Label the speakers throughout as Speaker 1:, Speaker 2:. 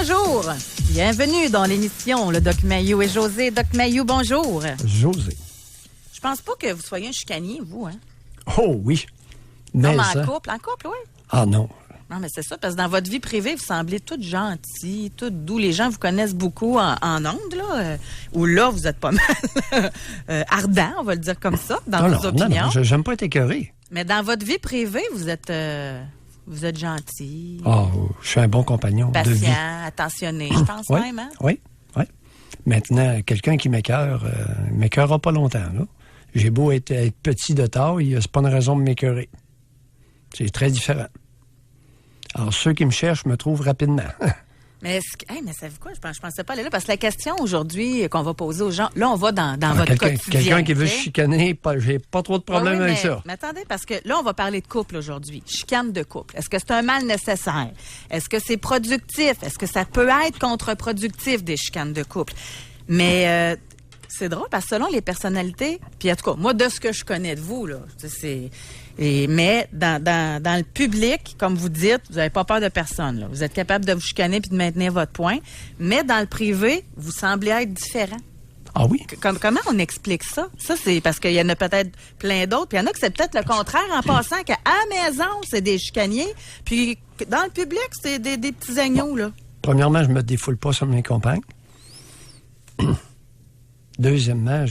Speaker 1: Bonjour, bienvenue dans l'émission Le Doc Mayou et José. Doc Mayou, bonjour.
Speaker 2: José.
Speaker 1: Je pense pas que vous soyez un chicanier, vous, hein?
Speaker 2: Oh oui.
Speaker 1: Non, mais
Speaker 2: ça...
Speaker 1: en couple, oui.
Speaker 2: Ah non.
Speaker 1: Non, mais c'est ça, parce que dans votre vie privée, vous semblez toutes gentilles, toutes doux. Les gens vous connaissent beaucoup en ondes, là, où là, vous êtes pas mal ardent, on va le dire comme ça, dans vos opinions.
Speaker 2: Non, j'aime pas être écœuré.
Speaker 1: Mais dans votre vie privée, vous êtes gentil.
Speaker 2: Oh, je suis un bon compagnon de vie.
Speaker 1: Patient, attentionné, je pense
Speaker 2: oui,
Speaker 1: même, hein?
Speaker 2: Oui. Maintenant, quelqu'un qui m'écœurera pas longtemps, là. J'ai beau être petit de taille, c'est pas une raison de m'écœurer. C'est très différent. Alors, ceux qui me cherchent me trouvent rapidement.
Speaker 1: Mais savez-vous quoi? Je pensais pas aller là, parce que la question aujourd'hui qu'on va poser aux gens, là, on va dans votre quotidien.
Speaker 2: Quelqu'un qui veut chicaner, j'ai pas trop de problème avec ça.
Speaker 1: Mais attendez, parce que là, on va parler de couple aujourd'hui. Chicane de couple. Est-ce que c'est un mal nécessaire? Est-ce que c'est productif? Est-ce que ça peut être contre-productif, des chicanes de couple? Mais c'est drôle, parce que selon les personnalités, puis en tout cas, moi, de ce que je connais de vous, là, mais dans le public, comme vous dites, vous n'avez pas peur de personne. Là. Vous êtes capable de vous chicaner puis de maintenir votre point. Mais dans le privé, vous semblez être différent.
Speaker 2: Ah oui?
Speaker 1: Comment on explique ça? Ça, c'est parce qu'il y en a peut-être plein d'autres. Puis il y en a que c'est peut-être le contraire, en passant qu'à la maison, c'est des chicaniers. Puis dans le public, c'est des petits agneaux. Là.
Speaker 2: Premièrement, je me défoule pas sur mes compagnes. Deuxièmement,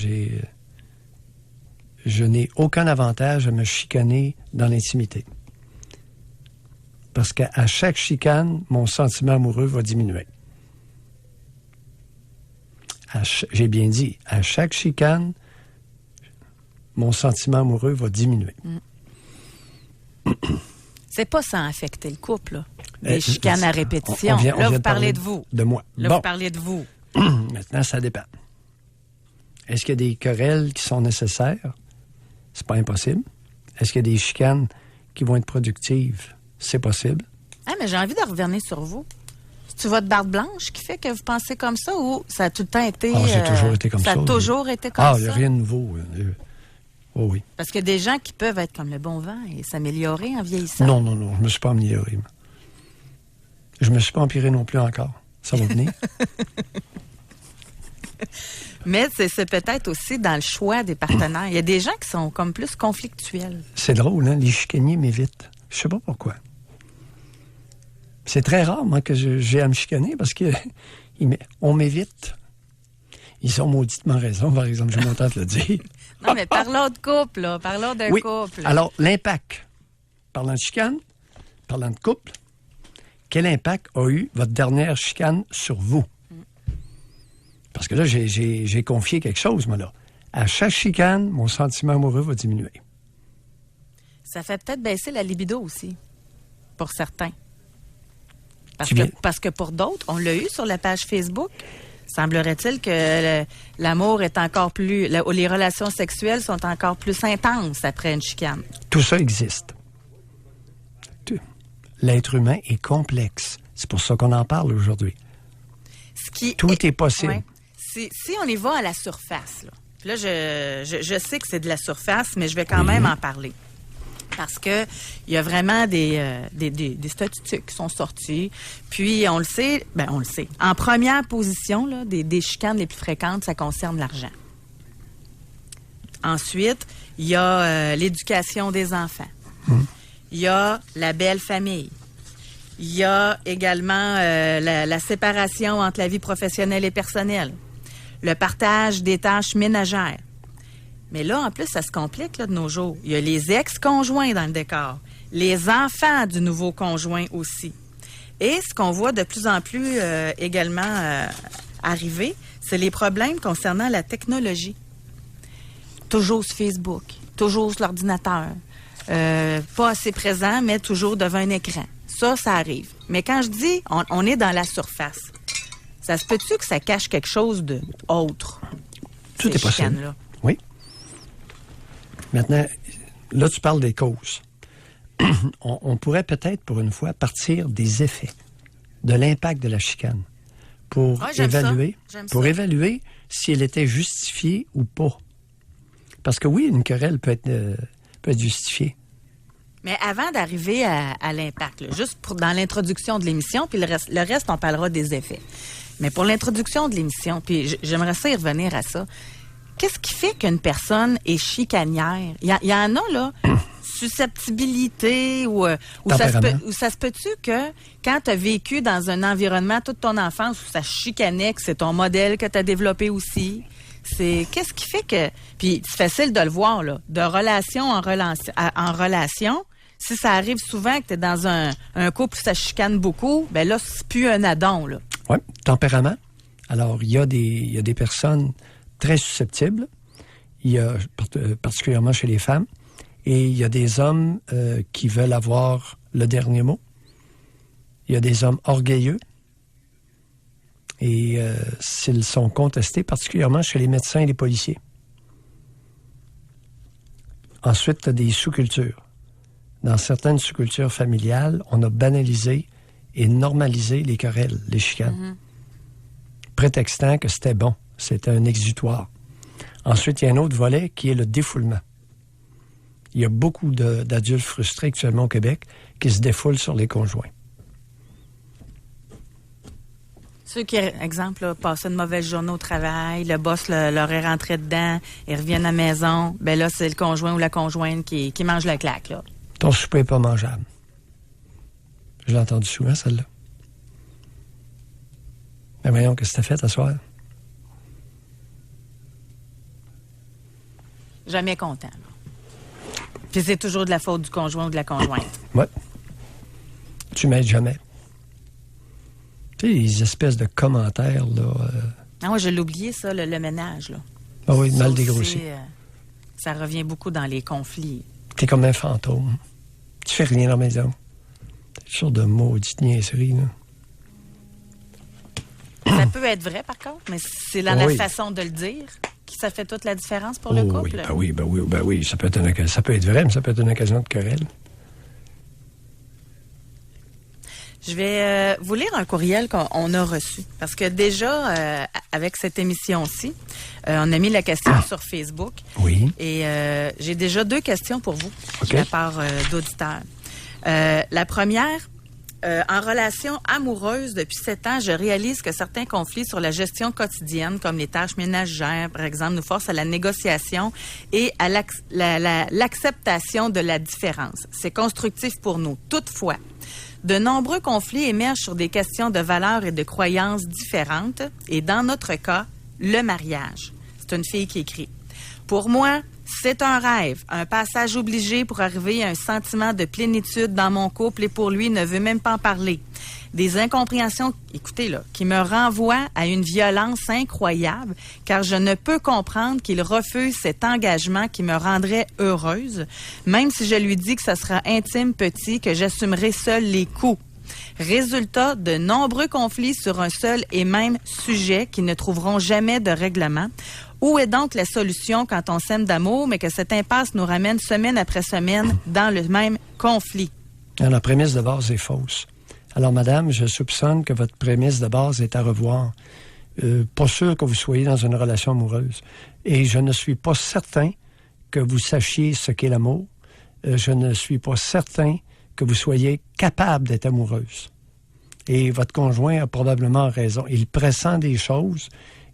Speaker 2: je n'ai aucun avantage à me chicaner dans l'intimité. Parce qu'à chaque chicane, mon sentiment amoureux va diminuer. J'ai bien dit, à chaque chicane, mon sentiment amoureux va diminuer.
Speaker 1: C'est pas sans affecter le couple, là. Des chicanes à répétition. Là, vous parlez de vous.
Speaker 2: De moi.
Speaker 1: Là, vous parlez de vous.
Speaker 2: Maintenant, ça dépend. Est-ce qu'il y a des querelles qui sont nécessaires? C'est pas impossible. Est-ce qu'il y a des chicanes qui vont être productives? C'est possible.
Speaker 1: Ah, mais j'ai envie de revenir sur vous. C'est-tu votre barbe blanche qui fait que vous pensez comme ça ou ça a tout le temps été...
Speaker 2: j'ai toujours été comme ça.
Speaker 1: Ça a toujours été comme ça?
Speaker 2: Ah, il n'y a rien de nouveau. Oh oui.
Speaker 1: Parce qu'il y a des gens qui peuvent être comme le bon vin et s'améliorer en vieillissant.
Speaker 2: Non, je ne me suis pas amélioré. Moi. Je me suis pas empiré non plus encore. Ça va venir.
Speaker 1: Mais c'est peut-être aussi dans le choix des partenaires. Il y a des gens qui sont comme plus conflictuels.
Speaker 2: C'est drôle, hein? Les chicaniers m'évitent. Je sais pas pourquoi. C'est très rare, moi, que j'ai à me chicaner parce que on m'évite. Ils ont mauditement raison, par exemple, je m'entends te le dire.
Speaker 1: Non, mais parlons de couple, là. Parlons d'un couple.
Speaker 2: Alors, l'impact. Parlant de chicane, parlant de couple, quel impact a eu votre dernière chicane sur vous? Parce que là, j'ai confié quelque chose, moi, là. À chaque chicane, mon sentiment amoureux va diminuer.
Speaker 1: Ça fait peut-être baisser la libido aussi, pour certains. Parce que pour d'autres, on l'a eu sur la page Facebook, semblerait-il que l'amour est encore plus... les relations sexuelles sont encore plus intenses après une chicane.
Speaker 2: Tout ça existe. L'être humain est complexe. C'est pour ça qu'on en parle aujourd'hui. Tout est possible.
Speaker 1: Ouais. Si on y va à la surface, là je sais que c'est de la surface, mais je vais quand même en parler. Parce que il y a vraiment des statistiques qui sont sorties. Puis, on le sait. En première position, là, des chicanes les plus fréquentes, ça concerne l'argent. Ensuite, il y a l'éducation des enfants. Il y a la belle famille. Il y a également la séparation entre la vie professionnelle et personnelle. Le partage des tâches ménagères. Mais là, en plus, ça se complique là, de nos jours. Il y a les ex-conjoints dans le décor. Les enfants du nouveau conjoint aussi. Et ce qu'on voit de plus en plus également arriver, c'est les problèmes concernant la technologie. Toujours sur Facebook, toujours sur l'ordinateur. Pas assez présent, mais toujours devant un écran. Ça arrive. Mais quand je dis on est dans la surface, ça se peut-tu que ça cache quelque chose d'autre?
Speaker 2: Tout est possible. Là? Oui. Maintenant, là, tu parles des causes. on pourrait peut-être, pour une fois, partir des effets, de l'impact de la chicane, pour évaluer si elle était justifiée ou pas. Parce que oui, une querelle peut être justifiée.
Speaker 1: Mais avant d'arriver à l'impact, là, juste dans l'introduction de l'émission, puis le reste, on parlera des effets. Mais pour l'introduction de l'émission, puis j'aimerais ça y revenir à ça, qu'est-ce qui fait qu'une personne est chicanière? Il y en a, là, susceptibilité ou ça se peut-tu que quand tu as vécu dans un environnement toute ton enfance où ça chicanait, que c'est ton modèle que tu as développé aussi, qu'est-ce qui fait que... Puis c'est facile de le voir, là, de relation en relation, si ça arrive souvent que tu es dans un couple où ça chicane beaucoup, ben là, c'est plus un addon, là.
Speaker 2: Oui, tempérament. Alors, il y a des personnes très susceptibles, il y a particulièrement chez les femmes, et il y a des hommes qui veulent avoir le dernier mot. Il y a des hommes orgueilleux, et s'ils sont contestés, particulièrement chez les médecins et les policiers. Ensuite, tu as des sous-cultures. Dans certaines sous-cultures familiales, on a banalisé et normalisé les querelles, les chicanes, prétextant que c'était bon, c'était un exutoire. Ensuite, il y a un autre volet qui est le défoulement. Il y a beaucoup d'adultes frustrés actuellement au Québec qui se défoulent sur les conjoints.
Speaker 1: Ceux qui, exemple, là, passaient une mauvaise journée au travail, le boss leur est rentré dedans, ils reviennent à la maison, ben là, c'est le conjoint ou la conjointe qui mange la claque, là.
Speaker 2: Ton souper n'est pas mangeable. Je l'ai entendu souvent, celle-là. Mais voyons, qu'est-ce que t'as fait, ce soir?
Speaker 1: Jamais content, là. Puis c'est toujours de la faute du conjoint ou de la conjointe.
Speaker 2: Oui. Tu m'aides jamais. Tu sais, les espèces de commentaires, là...
Speaker 1: Ah oui, je l'ai oublié, ça, le ménage, là.
Speaker 2: Ah oui,
Speaker 1: ça
Speaker 2: mal
Speaker 1: aussi,
Speaker 2: dégrossi.
Speaker 1: Ça revient beaucoup dans les conflits.
Speaker 2: T'es comme un fantôme. Tu fais rien dans la maison. T'es une sorte de maudite niaiserie, là.
Speaker 1: Ça peut être vrai, par contre, mais c'est dans la façon de le dire que ça fait toute la différence pour le couple.
Speaker 2: Oui, ben oui. Ça peut être vrai, mais ça peut être une occasion de querelle.
Speaker 1: Je vais vous lire un courriel qu'on a reçu. Parce que déjà, avec cette émission-ci, on a mis la question sur Facebook.
Speaker 2: Oui.
Speaker 1: Et j'ai déjà 2 questions pour vous,
Speaker 2: OK,
Speaker 1: de la part d'auditeurs. La première, en relation amoureuse depuis 7 ans, je réalise que certains conflits sur la gestion quotidienne, comme les tâches ménagères, par exemple, nous forcent à la négociation et à l'acceptation de la différence. C'est constructif pour nous. Toutefois, de nombreux conflits émergent sur des questions de valeurs et de croyances différentes, et dans notre cas, le mariage. C'est une fille qui écrit. Pour moi, c'est un rêve, un passage obligé pour arriver à un sentiment de plénitude dans mon couple, et pour lui, il ne veut même pas en parler. Des incompréhensions, écoutez là, qui me renvoient à une violence incroyable, car je ne peux comprendre qu'il refuse cet engagement qui me rendrait heureuse, même si je lui dis que ça sera intime, petit, que j'assumerai seul les coups. Résultat de nombreux conflits sur un seul et même sujet qui ne trouveront jamais de règlement. Où est donc la solution quand on s'aime d'amour, mais que cette impasse nous ramène semaine après semaine dans le même conflit?
Speaker 2: La prémisse de base est fausse. Alors, madame, je soupçonne que votre prémisse de base est à revoir. Pas sûr que vous soyez dans une relation amoureuse. Et je ne suis pas certain que vous sachiez ce qu'est l'amour. Je ne suis pas certain que vous soyez capable d'être amoureuse. Et votre conjoint a probablement raison. Il pressent des choses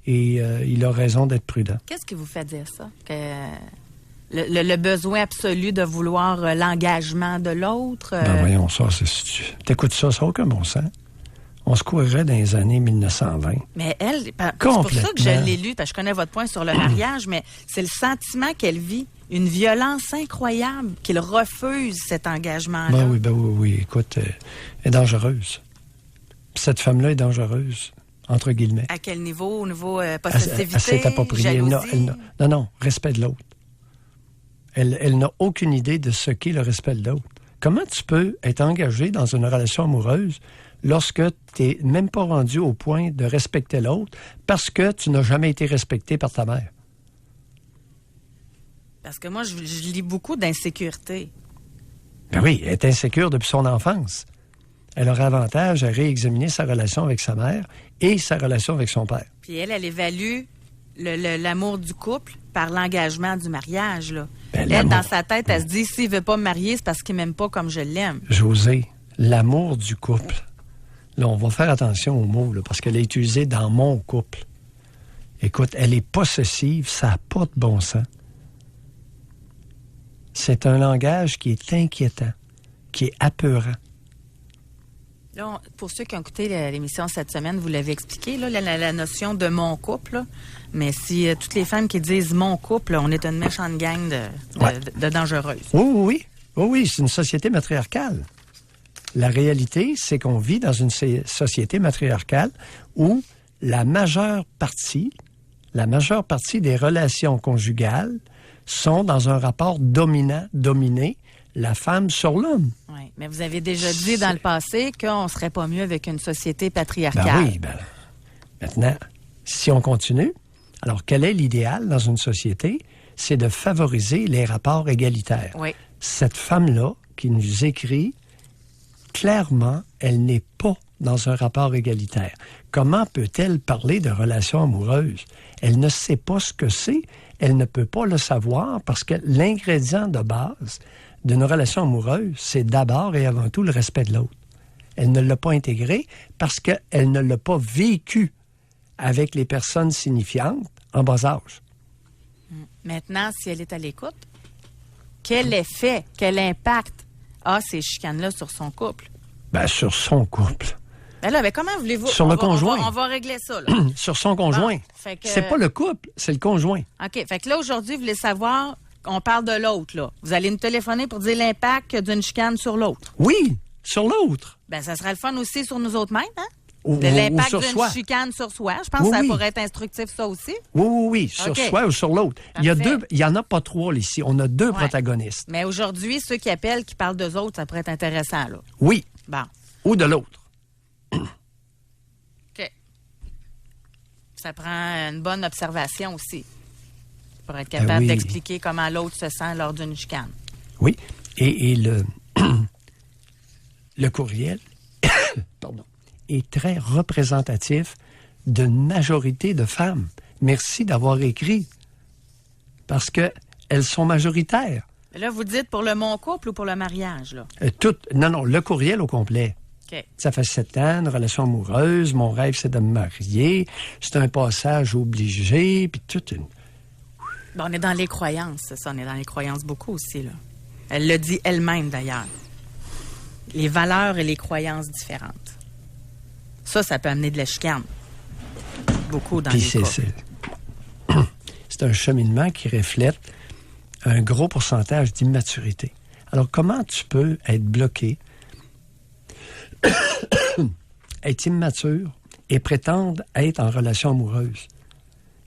Speaker 2: et il a raison d'être prudent.
Speaker 1: Qu'est-ce qui vous fait dire ça? Que le besoin absolu de vouloir l'engagement de l'autre?
Speaker 2: Ben voyons ça. T'écoutes ça, ça n'a aucun bon sens. On se courrait dans les années 1920.
Speaker 1: Mais elle, c'est pour ça que je l'ai lu, parce que je connais votre point sur le mariage, mais c'est le sentiment qu'elle vit. Une violence incroyable, qu'il refuse cet engagement-là.
Speaker 2: Ben oui. Écoute, elle est dangereuse. Puis cette femme-là est dangereuse, entre guillemets.
Speaker 1: À quel niveau? Au niveau possessivité,
Speaker 2: elle s'est appropriée.
Speaker 1: jalousie?
Speaker 2: Non, respect de l'autre. Elle n'a aucune idée de ce qu'est le respect de l'autre. Comment tu peux être engagé dans une relation amoureuse lorsque tu n'es même pas rendu au point de respecter l'autre parce que tu n'as jamais été respecté par ta mère?
Speaker 1: Parce que moi, je lis beaucoup d'insécurité.
Speaker 2: Ben oui, elle est insécure depuis son enfance. Elle aurait avantage à réexaminer sa relation avec sa mère et sa relation avec son père.
Speaker 1: Puis elle évalue l'amour du couple par l'engagement du mariage, là.
Speaker 2: Ben,
Speaker 1: elle, dans sa tête, elle se dit, s'il veut pas me marier, c'est parce qu'il m'aime pas comme je l'aime.
Speaker 2: José, l'amour du couple. Là, on va faire attention aux mots, là, parce qu'elle est utilisée dans mon couple. Écoute, elle est possessive, ça n'a pas de bon sens. C'est un langage qui est inquiétant, qui est apeurant.
Speaker 1: Là, pour ceux qui ont écouté l'émission cette semaine, vous l'avez expliqué, là, la notion de mon couple. Là. Mais si toutes les femmes qui disent mon couple, on est une méchante gang de dangereuses.
Speaker 2: Oui, c'est une société matriarcale. La réalité, c'est qu'on vit dans une société matriarcale où la majeure partie des relations conjugales sont dans un rapport dominant-dominé, la femme sur l'homme.
Speaker 1: Oui, mais vous avez déjà dit dans le passé qu'on ne serait pas mieux avec une société patriarcale.
Speaker 2: Maintenant, si on continue, alors quel est l'idéal dans une société? C'est de favoriser les rapports égalitaires.
Speaker 1: Oui.
Speaker 2: Cette femme-là qui nous écrit, clairement, elle n'est pas dans un rapport égalitaire. Comment peut-elle parler de relations amoureuses? Elle ne sait pas ce que c'est. Elle ne peut pas le savoir parce que l'ingrédient de base d'une relation amoureuse, c'est d'abord et avant tout le respect de l'autre. Elle ne l'a pas intégré parce qu'elle ne l'a pas vécu avec les personnes signifiantes en bas âge.
Speaker 1: Maintenant, si elle est à l'écoute, quel effet, quel impact a ces chicanes-là sur son couple?
Speaker 2: Ben, sur son couple.
Speaker 1: Ben là, comment voulez-vous...
Speaker 2: Sur le conjoint.
Speaker 1: On va régler ça, là.
Speaker 2: Sur son conjoint.
Speaker 1: Bon,
Speaker 2: c'est pas le couple, c'est le conjoint.
Speaker 1: OK. Fait que là, aujourd'hui, vous voulez savoir... On parle de l'autre, là. Vous allez nous téléphoner pour dire l'impact d'une chicane sur l'autre.
Speaker 2: Oui, sur l'autre.
Speaker 1: Ben, ça sera le fun aussi sur nous autres mêmes, hein?
Speaker 2: De
Speaker 1: l'impact d'une chicane sur soi. Je pense que ça pourrait être instructif, ça aussi.
Speaker 2: Oui. Sur soi ou sur l'autre.
Speaker 1: Parfait.
Speaker 2: Il y en a pas trois, ici. On a deux protagonistes.
Speaker 1: Mais aujourd'hui, ceux qui appellent, qui parlent d'eux autres, ça pourrait être intéressant, là.
Speaker 2: Oui.
Speaker 1: Bon.
Speaker 2: Ou de l'autre.
Speaker 1: OK. Ça prend une bonne observation aussi. Pour être capable d'expliquer comment l'autre se sent lors d'une chicane.
Speaker 2: Oui. Et le courriel est très représentatif d'une majorité de femmes. Merci d'avoir écrit. Parce qu'elles sont majoritaires.
Speaker 1: Là, vous dites pour le mon couple ou pour le mariage, là?
Speaker 2: Non, le courriel au complet.
Speaker 1: Okay.
Speaker 2: Ça fait 7 ans, une relation amoureuse. Mon rêve, c'est de me marier. C'est un passage obligé. Puis toute une...
Speaker 1: Bon, on est dans les croyances, c'est ça. On est dans les croyances beaucoup aussi, là. Elle le dit elle-même, d'ailleurs. Les valeurs et les croyances différentes. Ça peut amener de la chicane. Beaucoup dans les cas.
Speaker 2: C'est un cheminement qui reflète un gros pourcentage d'immaturité. Alors, comment tu peux être bloqué, être immature et prétendre être en relation amoureuse?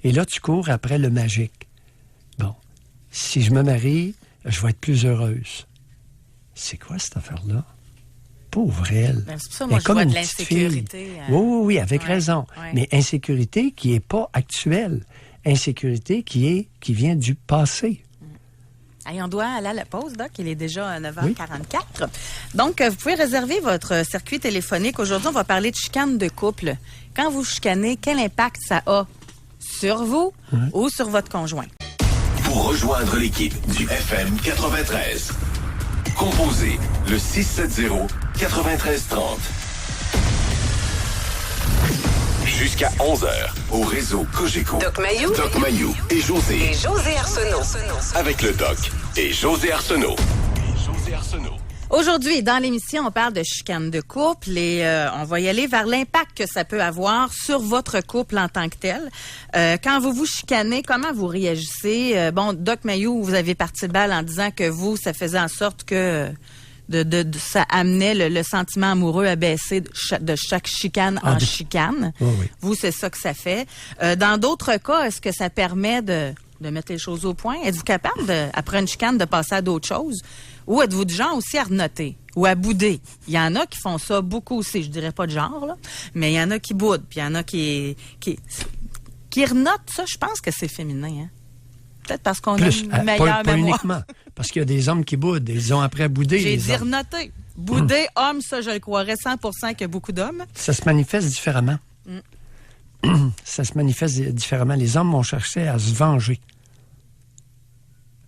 Speaker 2: Et là, tu cours après le magique. Bon, si je me marie, je vais être plus heureuse. C'est quoi cette affaire-là? Pauvre elle.
Speaker 1: Ben, c'est pour ça, moi, je vois de l'insécurité.
Speaker 2: Oui, avec raison. Ouais. Mais insécurité qui n'est pas actuelle. Insécurité qui vient du passé.
Speaker 1: Allez, on doit aller à la pause, Doc. Il est déjà 9h44. Oui. Donc, vous pouvez réserver votre circuit téléphonique. Aujourd'hui, on va parler de chicane de couple. Quand vous chicanez, quel impact ça a sur vous ou sur votre conjoint?
Speaker 3: Pour rejoindre l'équipe du FM 93, composez le 670-9330. Jusqu'à 11h, au réseau Cogeco.
Speaker 4: Doc Mayou
Speaker 3: et José
Speaker 4: Arsenault.
Speaker 3: Avec le Doc et José Arsenault.
Speaker 1: Aujourd'hui, dans l'émission, on parle de chicane de couple et on va y aller vers l'impact que ça peut avoir sur votre couple en tant que tel. Quand vous vous chicanez, comment vous réagissez? Bon, Doc Mayou, vous avez parti de balle en disant que vous, ça faisait en sorte que ça amenait le sentiment amoureux à baisser de chaque chicane en chicane.
Speaker 2: Oui.
Speaker 1: Vous, c'est ça que ça fait. Dans d'autres cas, est-ce que ça permet de mettre les choses au point? Êtes-vous capable, après une chicane, de passer à d'autres choses? Ou êtes-vous du genre aussi à renoter ou à bouder? Il y en a qui font ça beaucoup aussi. Je dirais pas de genre, là, mais il y en a qui boudent. Puis il y en a qui renotent. Ça, je pense que c'est féminin. Hein? Peut-être parce qu'on a une meilleure
Speaker 2: pas
Speaker 1: mémoire.
Speaker 2: Uniquement. Parce qu'il y a des hommes qui boudent. Ils ont après boudé.
Speaker 1: J'ai dit renoter. Bouder, homme, ça, je le croirais 100% qu'il y a beaucoup d'hommes.
Speaker 2: Ça se manifeste différemment. Ça se manifeste différemment. Les hommes vont chercher à se venger.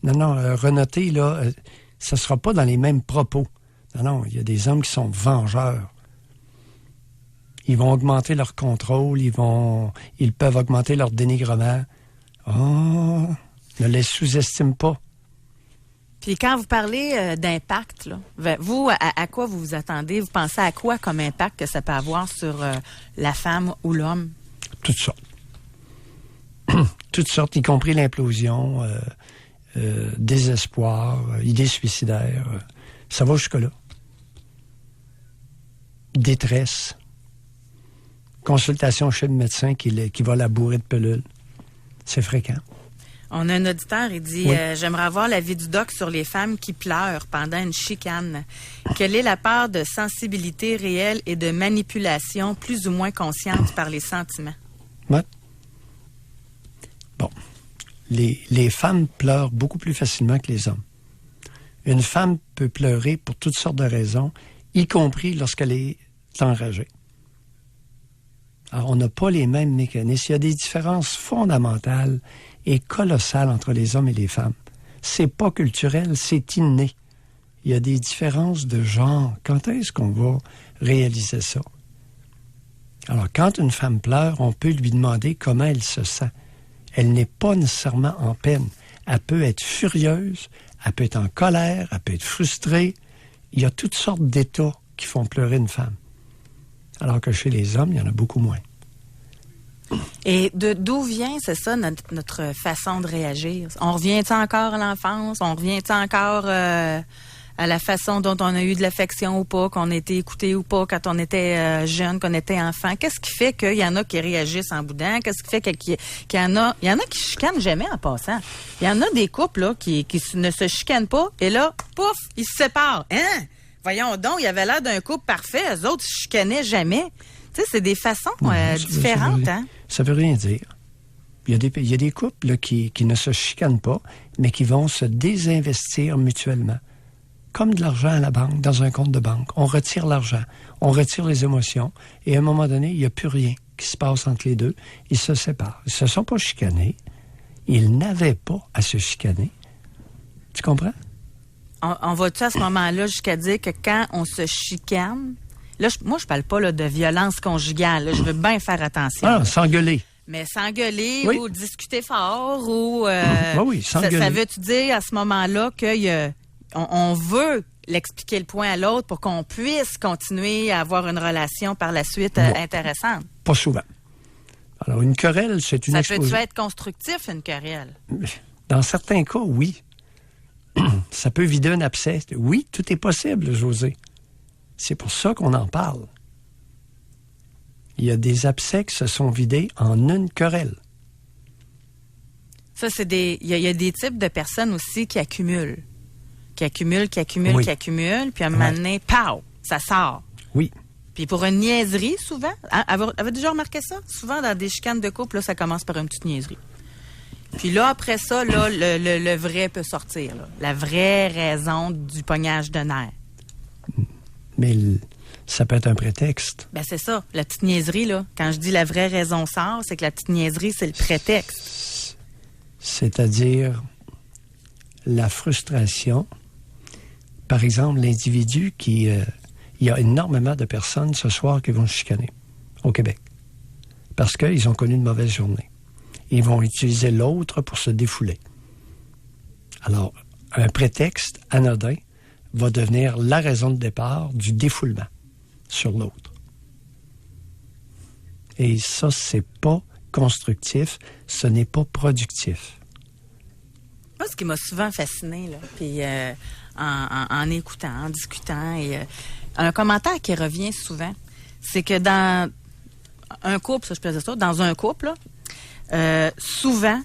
Speaker 2: Non, renoter, là, ça ne sera pas dans les mêmes propos. Non, il y a des hommes qui sont vengeurs. Ils vont augmenter leur contrôle, ils peuvent augmenter leur dénigrement. Oh, ne les sous-estime pas.
Speaker 1: Puis quand vous parlez d'impact, là, vous, à quoi vous vous attendez? Vous pensez à quoi comme impact que ça peut avoir sur la femme ou l'homme?
Speaker 2: Toutes sortes. Toutes sortes, y compris l'implosion, désespoir, idées suicidaires. Ça va jusque-là. Détresse. Consultation chez le médecin qui va la bourrer de pilules. C'est fréquent.
Speaker 1: On a un auditeur, il dit, j'aimerais avoir l'avis du doc sur les femmes qui pleurent pendant une chicane. Quelle est la part de sensibilité réelle et de manipulation plus ou moins consciente par les sentiments?
Speaker 2: Ouais. Bon. Les femmes pleurent beaucoup plus facilement que les hommes. Une femme peut pleurer pour toutes sortes de raisons, y compris lorsqu'elle est enragée. Alors, on n'a pas les mêmes mécanismes. Il y a des différences fondamentales et colossales entre les hommes et les femmes. C'est pas culturel, c'est inné. Il y a des différences de genre. Quand est-ce qu'on va réaliser ça? Alors, quand une femme pleure, on peut lui demander comment elle se sent. Elle n'est pas nécessairement en peine. Elle peut être furieuse, elle peut être en colère, elle peut être frustrée. Il y a toutes sortes d'états qui font pleurer une femme. Alors que chez les hommes, il y en a beaucoup moins.
Speaker 1: Et d'où vient, c'est ça, notre façon de réagir? On revient-tu encore à l'enfance? On revient-tu encore à la façon dont on a eu de l'affection ou pas, qu'on a été écouté ou pas quand on était jeune, qu'on était enfant? Qu'est-ce qui fait qu'il y en a qui réagissent en boudin? Qu'est-ce qui fait qu'il y en a qui chicanent jamais en passant? Il y en a des couples là, qui ne se chicanent pas et là, pouf, ils se séparent. Hein? Voyons donc, il y avait l'air d'un couple parfait, eux autres ne se chicanaient jamais. Tu sais, c'est des façons différentes, hein?
Speaker 2: Ça veut rien dire. Il y a des couples là, qui ne se chicanent pas, mais qui vont se désinvestir mutuellement. Comme de l'argent à la banque, dans un compte de banque. On retire l'argent, on retire les émotions, et à un moment donné, il n'y a plus rien qui se passe entre les deux. Ils se séparent. Ils ne se sont pas chicanés. Ils n'avaient pas à se chicaner. Tu comprends?
Speaker 1: On va-tu à ce moment-là jusqu'à dire que quand on se chicane, là, moi, je parle pas là, de violence conjugale. Là, je veux bien faire attention.
Speaker 2: Ah, s'engueuler.
Speaker 1: Mais s'engueuler
Speaker 2: oui.
Speaker 1: ou discuter fort ou...
Speaker 2: oui, s'engueuler.
Speaker 1: Ça veut-tu dire à ce moment-là qu'on veut l'expliquer le point à l'autre pour qu'on puisse continuer à avoir une relation par la suite intéressante?
Speaker 2: Pas souvent. Alors, une querelle, c'est une
Speaker 1: explosion. Ça peut-tu être constructif, une querelle?
Speaker 2: Dans certains cas, oui. Ça peut vider un abcès. Oui, tout est possible, José. C'est pour ça qu'on en parle. Il y a des abcès qui se sont vidés en une querelle.
Speaker 1: Ça, c'est il y a des types de personnes aussi qui accumulent. Qui accumulent,
Speaker 2: oui.
Speaker 1: puis à un moment donné, pow, ça sort.
Speaker 2: Oui.
Speaker 1: Puis pour une niaiserie, souvent, avez-vous déjà remarqué ça? Souvent, dans des chicanes de couple, là, ça commence par une petite niaiserie. Puis là, après ça, là, le vrai peut sortir. Là. La vraie raison du pognage de nerfs.
Speaker 2: Mais ça peut être un prétexte.
Speaker 1: Ben c'est ça. La petite niaiserie, là. Quand je dis la vraie raison sort, c'est que la petite niaiserie, c'est le prétexte.
Speaker 2: C'est-à-dire la frustration. Par exemple, l'individu qui... il y a énormément de personnes ce soir qui vont se chicaner au Québec. Parce qu'ils ont connu une mauvaise journée. Ils vont utiliser l'autre pour se défouler. Alors, un prétexte anodin va devenir la raison de départ du défoulement sur l'autre. Et ça, c'est pas constructif, ce n'est pas productif.
Speaker 1: Moi, ce qui m'a souvent fasciné, là, puis en écoutant, en discutant, et un commentaire qui revient souvent, c'est que dans un couple, ça je peux dire ça, dans un couple, là, souvent,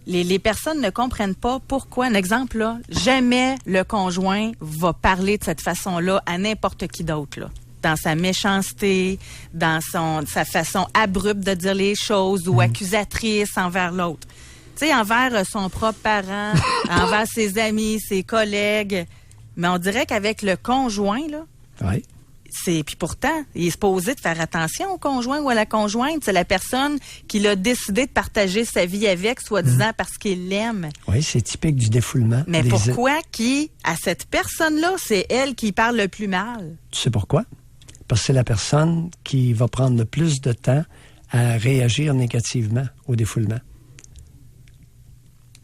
Speaker 1: les personnes ne comprennent pas pourquoi, un exemple, là, jamais le conjoint va parler de cette façon-là à n'importe qui d'autre, là. Dans sa méchanceté, dans sa façon abrupte de dire les choses ou accusatrice envers l'autre. Tu sais, envers son propre parent, envers ses amis, ses collègues. Mais on dirait qu'avec le conjoint, là,
Speaker 2: oui.
Speaker 1: Puis pourtant, il est supposé de faire attention au conjoint ou à la conjointe. C'est la personne qui l'a décidé de partager sa vie avec, soi-disant parce qu'il l'aime.
Speaker 2: Oui, c'est typique du défoulement.
Speaker 1: Mais pourquoi à cette personne-là, c'est elle qui parle le plus mal?
Speaker 2: Tu sais pourquoi? Parce que c'est la personne qui va prendre le plus de temps à réagir négativement au défoulement.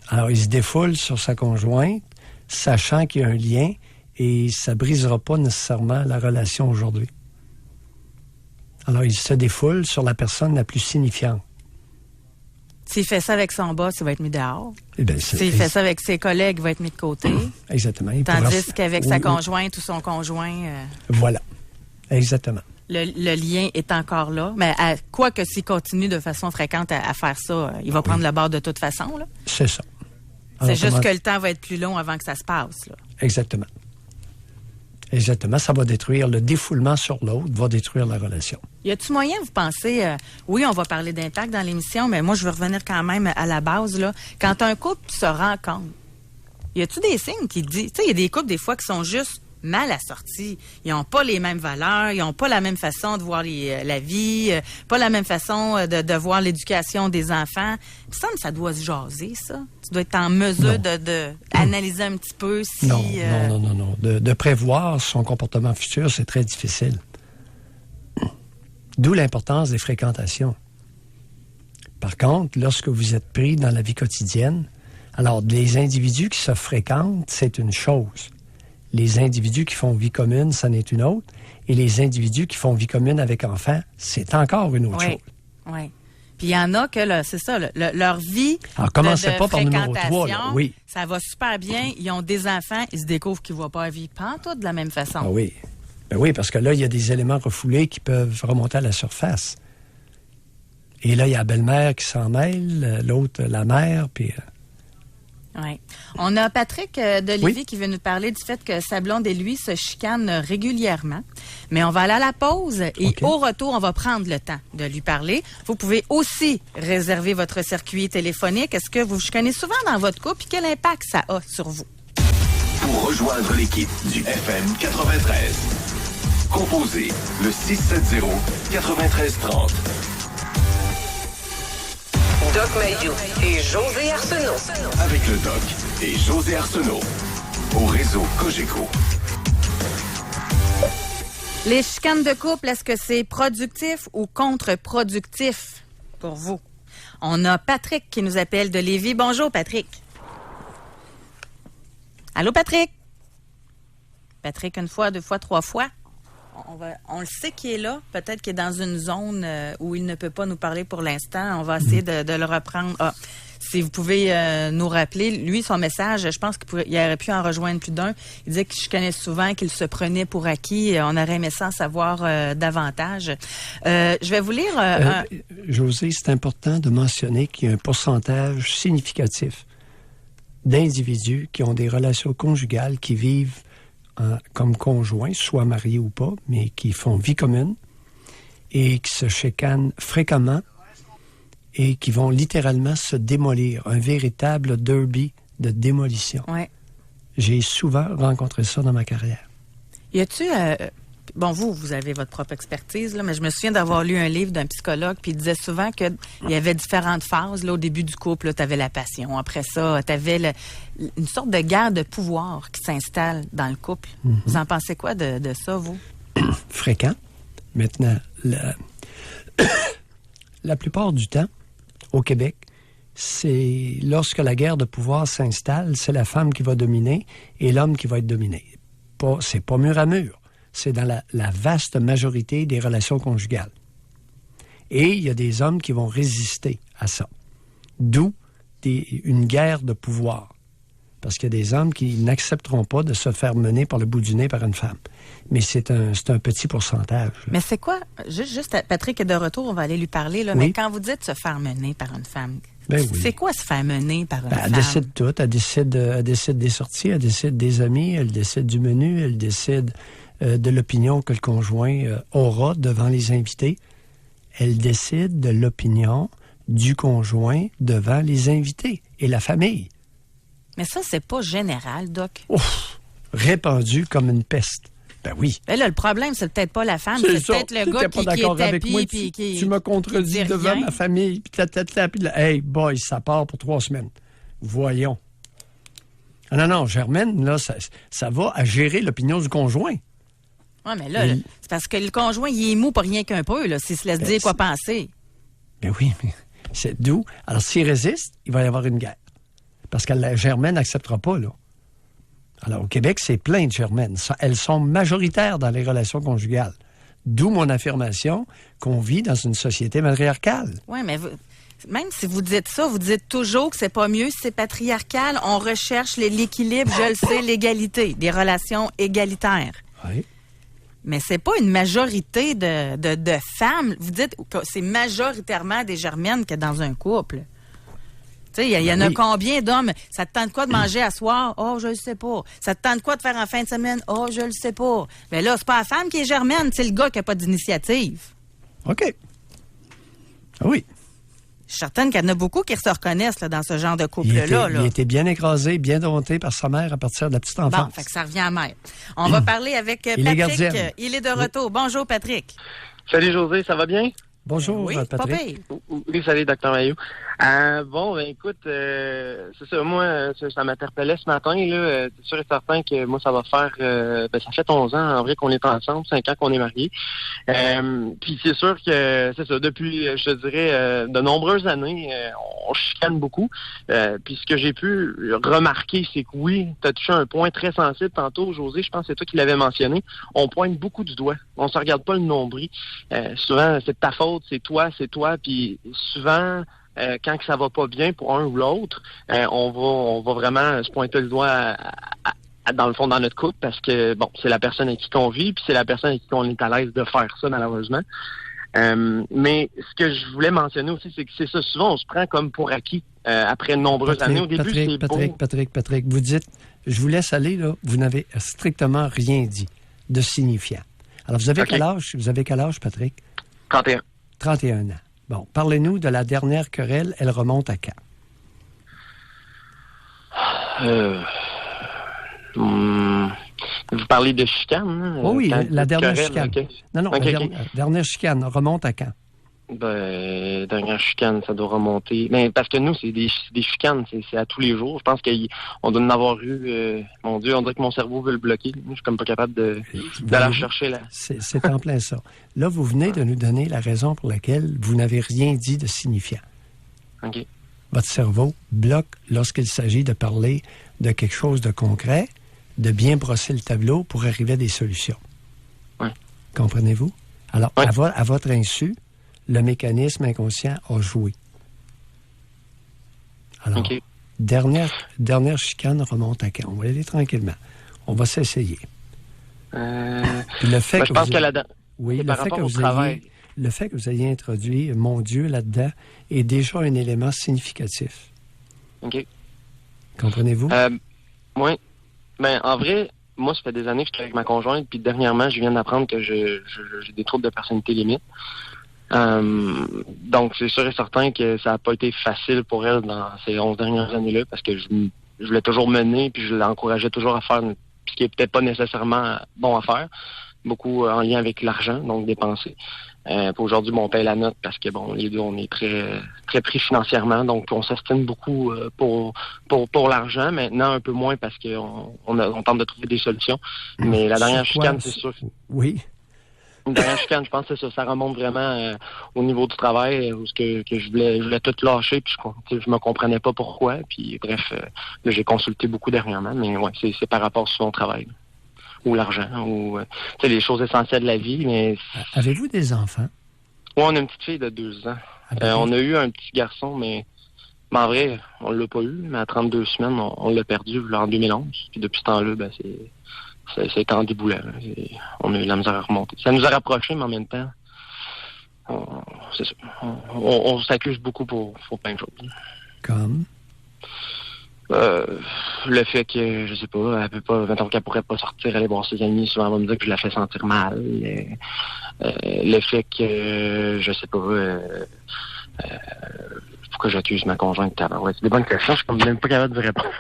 Speaker 2: Alors, il se défoule sur sa conjointe, sachant qu'il y a un lien, et ça ne brisera pas nécessairement la relation aujourd'hui. Alors, il se défoule sur la personne la plus signifiante.
Speaker 1: S'il fait ça avec son boss, il va être mis dehors.
Speaker 2: Eh bien,
Speaker 1: s'il fait ça avec ses collègues, il va être mis de côté.
Speaker 2: Exactement.
Speaker 1: Tandis qu'avec sa conjointe ou son conjoint...
Speaker 2: Voilà. Exactement.
Speaker 1: Le lien est encore là. Mais quoi que s'il continue de façon fréquente à faire ça, il va prendre le bord de toute façon. Là.
Speaker 2: C'est ça.
Speaker 1: Alors, c'est juste que le temps va être plus long avant que ça se passe. Là.
Speaker 2: Exactement. Exactement. Ça va détruire le défoulement sur l'autre, va détruire la relation.
Speaker 1: Y a-t-il moyen, vous pensez, oui, on va parler d'impact dans l'émission, mais moi, je veux revenir quand même à la base. Là. Quand un couple se rencontre, y a-t-il des signes qui disent... Tu sais, il y a des couples, des fois, qui sont juste mal assortis. Ils n'ont pas les mêmes valeurs, ils n'ont pas la même façon de voir la vie, pas la même façon de voir l'éducation des enfants. Ça doit se jaser, ça. Tu dois être en mesure d'analyser un petit peu si...
Speaker 2: Non. De prévoir son comportement futur, c'est très difficile. D'où l'importance des fréquentations. Par contre, lorsque vous êtes pris dans la vie quotidienne, alors les individus qui se fréquentent, c'est une chose. Les individus qui font vie commune, c'en est une autre. Et les individus qui font vie commune avec enfants, c'est encore une autre chose.
Speaker 1: Oui. Puis il y en a que, là, c'est ça, leur vie.
Speaker 2: Alors, commencez pas par numéro 3, là. Oui.
Speaker 1: Ça va super bien. Ils ont des enfants. Ils se découvrent qu'ils ne voient pas la vie pantoute de la même façon.
Speaker 2: Ah oui. Ben oui, parce que là, il y a des éléments refoulés qui peuvent remonter à la surface. Et là, il y a la belle-mère qui s'en mêle, l'autre, la mère, puis...
Speaker 1: Oui. On a Patrick d'Olivier qui veut nous parler du fait que sa blonde et lui se chicanent régulièrement. Mais on va aller à la pause et au retour, on va prendre le temps de lui parler. Vous pouvez aussi réserver votre circuit téléphonique. Est-ce que vous chicanez souvent dans votre couple et quel impact ça a sur vous?
Speaker 3: Pour rejoindre l'équipe du FM 93, composez le 670-9330.
Speaker 4: Doc Mayou et José Arsenault.
Speaker 3: Avec le Doc et José Arsenault. Au réseau Cogeco.
Speaker 1: Les chicanes de couple, est-ce que c'est productif ou contre-productif pour vous? On a Patrick qui nous appelle de Lévis. Bonjour, Patrick. Allô, Patrick? Patrick, une fois, deux fois, trois fois? On le sait qu'il est là. Peut-être qu'il est dans une zone où il ne peut pas nous parler pour l'instant. On va essayer de le reprendre. Si vous pouvez nous rappeler, lui, son message, je pense qu'il aurait pu en rejoindre plus d'un. Il disait qu'il chicanait souvent, qu'il se prenait pour acquis. On aurait aimé ça en savoir davantage. Je vais vous lire...
Speaker 2: José, c'est important de mentionner qu'il y a un pourcentage significatif d'individus qui ont des relations conjugales, qui vivent comme conjoints, soit mariés ou pas, mais qui font vie commune et qui se chicanent fréquemment et qui vont littéralement se démolir. Un véritable derby de démolition.
Speaker 1: Ouais.
Speaker 2: J'ai souvent rencontré ça dans ma carrière.
Speaker 1: Y a-tu... Bon, vous avez votre propre expertise, là, mais je me souviens d'avoir lu un livre d'un psychologue, puis il disait souvent qu'il y avait différentes phases. Là, au début du couple, tu avais la passion. Après ça, tu avais une sorte de guerre de pouvoir qui s'installe dans le couple. Mm-hmm. Vous en pensez quoi de ça, vous?
Speaker 2: Fréquent. Maintenant, la plupart du temps, au Québec, c'est lorsque la guerre de pouvoir s'installe, c'est la femme qui va dominer et l'homme qui va être dominé. C'est pas mur à mur. C'est dans la vaste majorité des relations conjugales. Et il y a des hommes qui vont résister à ça. D'où une guerre de pouvoir. Parce qu'il y a des hommes qui n'accepteront pas de se faire mener par le bout du nez par une femme. Mais c'est un petit pourcentage. Là.
Speaker 1: Mais c'est quoi? Juste, Patrick est de retour, on va aller lui parler. Là, oui. Mais quand vous dites se faire mener par une femme, c'est quoi se faire mener par une femme?
Speaker 2: Elle décide tout. Elle décide des sorties, elle décide des amis, elle décide du menu, elle décide... de l'opinion que le conjoint aura devant les invités. Elle décide de l'opinion du conjoint devant les invités et la famille.
Speaker 1: Mais ça, c'est pas général, Doc.
Speaker 2: Ouf, répandu comme une peste. Ben oui.
Speaker 1: Ben là, le problème, c'est peut-être pas la femme, c'est peut-être le gars qui est tapis puis qui...
Speaker 2: Tu m'as contredit devant ma famille, puis puis hey, boy, ça part pour 3 semaines. Voyons. Ah non, Germaine, là, ça va à gérer l'opinion du conjoint.
Speaker 1: Oui, mais là, c'est parce que le conjoint, il est mou pour rien qu'un peu, là, s'il se laisse dire quoi penser.
Speaker 2: Ben oui, mais c'est d'où? Alors, s'il résiste, il va y avoir une guerre. Parce que la Germaine n'acceptera pas, là. Alors, au Québec, c'est plein de Germaines. Elles sont majoritaires dans les relations conjugales. D'où mon affirmation qu'on vit dans une société matriarcale.
Speaker 1: Oui, mais même si vous dites ça, vous dites toujours que c'est pas mieux si c'est patriarcal. On recherche l'équilibre, je le sais, l'égalité, des relations égalitaires.
Speaker 2: Oui.
Speaker 1: Mais c'est pas une majorité de femmes. Vous dites que c'est majoritairement des Germaines que dans un couple. Tu sais, il y en a combien d'hommes? Ça te tente quoi de manger à soir? Oh, je le sais pas. Ça te tente quoi de faire en fin de semaine? Oh, je le sais pas. Mais là, c'est pas la femme qui est germaine, c'est le gars qui a pas d'initiative.
Speaker 2: OK. Oui.
Speaker 1: Je suis certaine qu'il y en a beaucoup qui se reconnaissent là, dans ce genre de couple-là.
Speaker 2: Il a été bien écrasé, bien dompté par sa mère à partir de la petite enfance.
Speaker 1: Bon, fait que ça revient à mère. On va parler avec Patrick. Il est de retour. Bonjour, Patrick.
Speaker 5: Salut, José, ça va bien?
Speaker 2: Bonjour,
Speaker 1: oui,
Speaker 2: Patrick.
Speaker 5: Oui, salut, Dr. Maillot. Bon, ben écoute, c'est ça, moi, ça m'interpellait ce matin, là. C'est sûr et certain que moi, ça va faire, ça fait 11 ans, en vrai, qu'on est ensemble, 5 ans qu'on est mariés. Puis c'est sûr que, c'est ça, depuis, je te dirais, de nombreuses années, on chicane beaucoup. Puis ce que j'ai pu remarquer, c'est que oui, tu as touché un point très sensible tantôt, José, je pense que c'est toi qui l'avais mentionné. On pointe beaucoup du doigt. On se regarde pas le nombril. Souvent, c'est de ta faute, c'est toi, puis souvent... quand que ça va pas bien pour un ou l'autre, on va vraiment se pointer le doigt dans le fond dans notre couple parce que bon, c'est la personne avec qui on vit, puis c'est la personne avec qui on est à l'aise de faire ça malheureusement. Mais ce que je voulais mentionner aussi, c'est que c'est ça, souvent on se prend comme pour acquis après de nombreuses années. Au début, c'est beau.
Speaker 2: Patrick, vous dites, je vous laisse aller là, vous n'avez strictement rien dit de signifiant. Alors vous avez quel âge? Vous avez quel âge, Patrick?
Speaker 5: 31.
Speaker 2: 31 ans. Bon, parlez-nous de la dernière querelle. Elle remonte à quand?
Speaker 5: Vous parlez de chicane? Hein?
Speaker 2: Oh oui, la dernière chicane. Okay. Non, la dernière chicane remonte à quand?
Speaker 5: Ben, dernière chicane, ça doit remonter. Ben, parce que nous, c'est des chicanes, c'est à tous les jours. Je pense qu'on doit en avoir eu, mon Dieu, on dirait que mon cerveau veut le bloquer. Je suis comme pas capable d'aller chercher là.
Speaker 2: C'est en plein ça. Là, vous venez de nous donner la raison pour laquelle vous n'avez rien dit de signifiant.
Speaker 5: OK.
Speaker 2: Votre cerveau bloque lorsqu'il s'agit de parler de quelque chose de concret, de bien brosser le tableau pour arriver à des solutions.
Speaker 5: Oui.
Speaker 2: Comprenez-vous? Alors, à votre insu, le mécanisme inconscient a joué. Alors, dernière chicane remonte à quand? On va y aller tranquillement. On va s'essayer. Le fait
Speaker 5: je pense que
Speaker 2: le fait que vous ayez introduit mon Dieu là-dedans est déjà un élément significatif.
Speaker 5: OK.
Speaker 2: Comprenez-vous?
Speaker 5: Oui. Ben, en vrai, moi, ça fait des années que je suis avec ma conjointe, puis dernièrement, je viens d'apprendre que j'ai des troubles de personnalité limite. Donc, c'est sûr et certain que ça n'a pas été facile pour elle dans ces 11 dernières années-là parce que je voulais toujours mener puis je l'encourageais toujours à faire ce qui est peut-être pas nécessairement bon à faire. Beaucoup en lien avec l'argent, donc dépenser. Puis aujourd'hui, on paye la note parce que, bon, les deux, on est très très pris financièrement, donc on s'estime beaucoup pour l'argent. Maintenant, un peu moins parce qu'on tente de trouver des solutions. Mais la dernière chicane, c'est sûr.
Speaker 2: Oui.
Speaker 5: Une dernière chicane, je pense que ça remonte vraiment au niveau du travail, où que je voulais tout lâcher, puis je me comprenais pas pourquoi. Puis bref, là, j'ai consulté beaucoup dernièrement, mais ouais, c'est par rapport sur son travail. Ou l'argent, ou les choses essentielles de la vie. Mais
Speaker 2: avez-vous des enfants?
Speaker 5: Oui, on a une petite fille de 2 ans. On a eu un petit garçon, mais en vrai, on l'a pas eu. Mais à 32 semaines, on l'a perdu en 2011. Puis depuis ce temps-là, ben c'est en déboulant. On a eu la misère à remonter. Ça nous a rapprochés, mais en même temps, c'est ça. On s'accuse beaucoup pour plein de choses.
Speaker 2: Comme?
Speaker 5: Le fait que, je sais pas, elle peut pas, mettons qu'elle pourrait pas sortir, aller voir ses amis, souvent elle va me dire que je la fais sentir mal. Le fait que, je sais pas, pourquoi j'accuse ma conjointe? Ouais, c'est des bonnes questions, je suis même pas capable de répondre.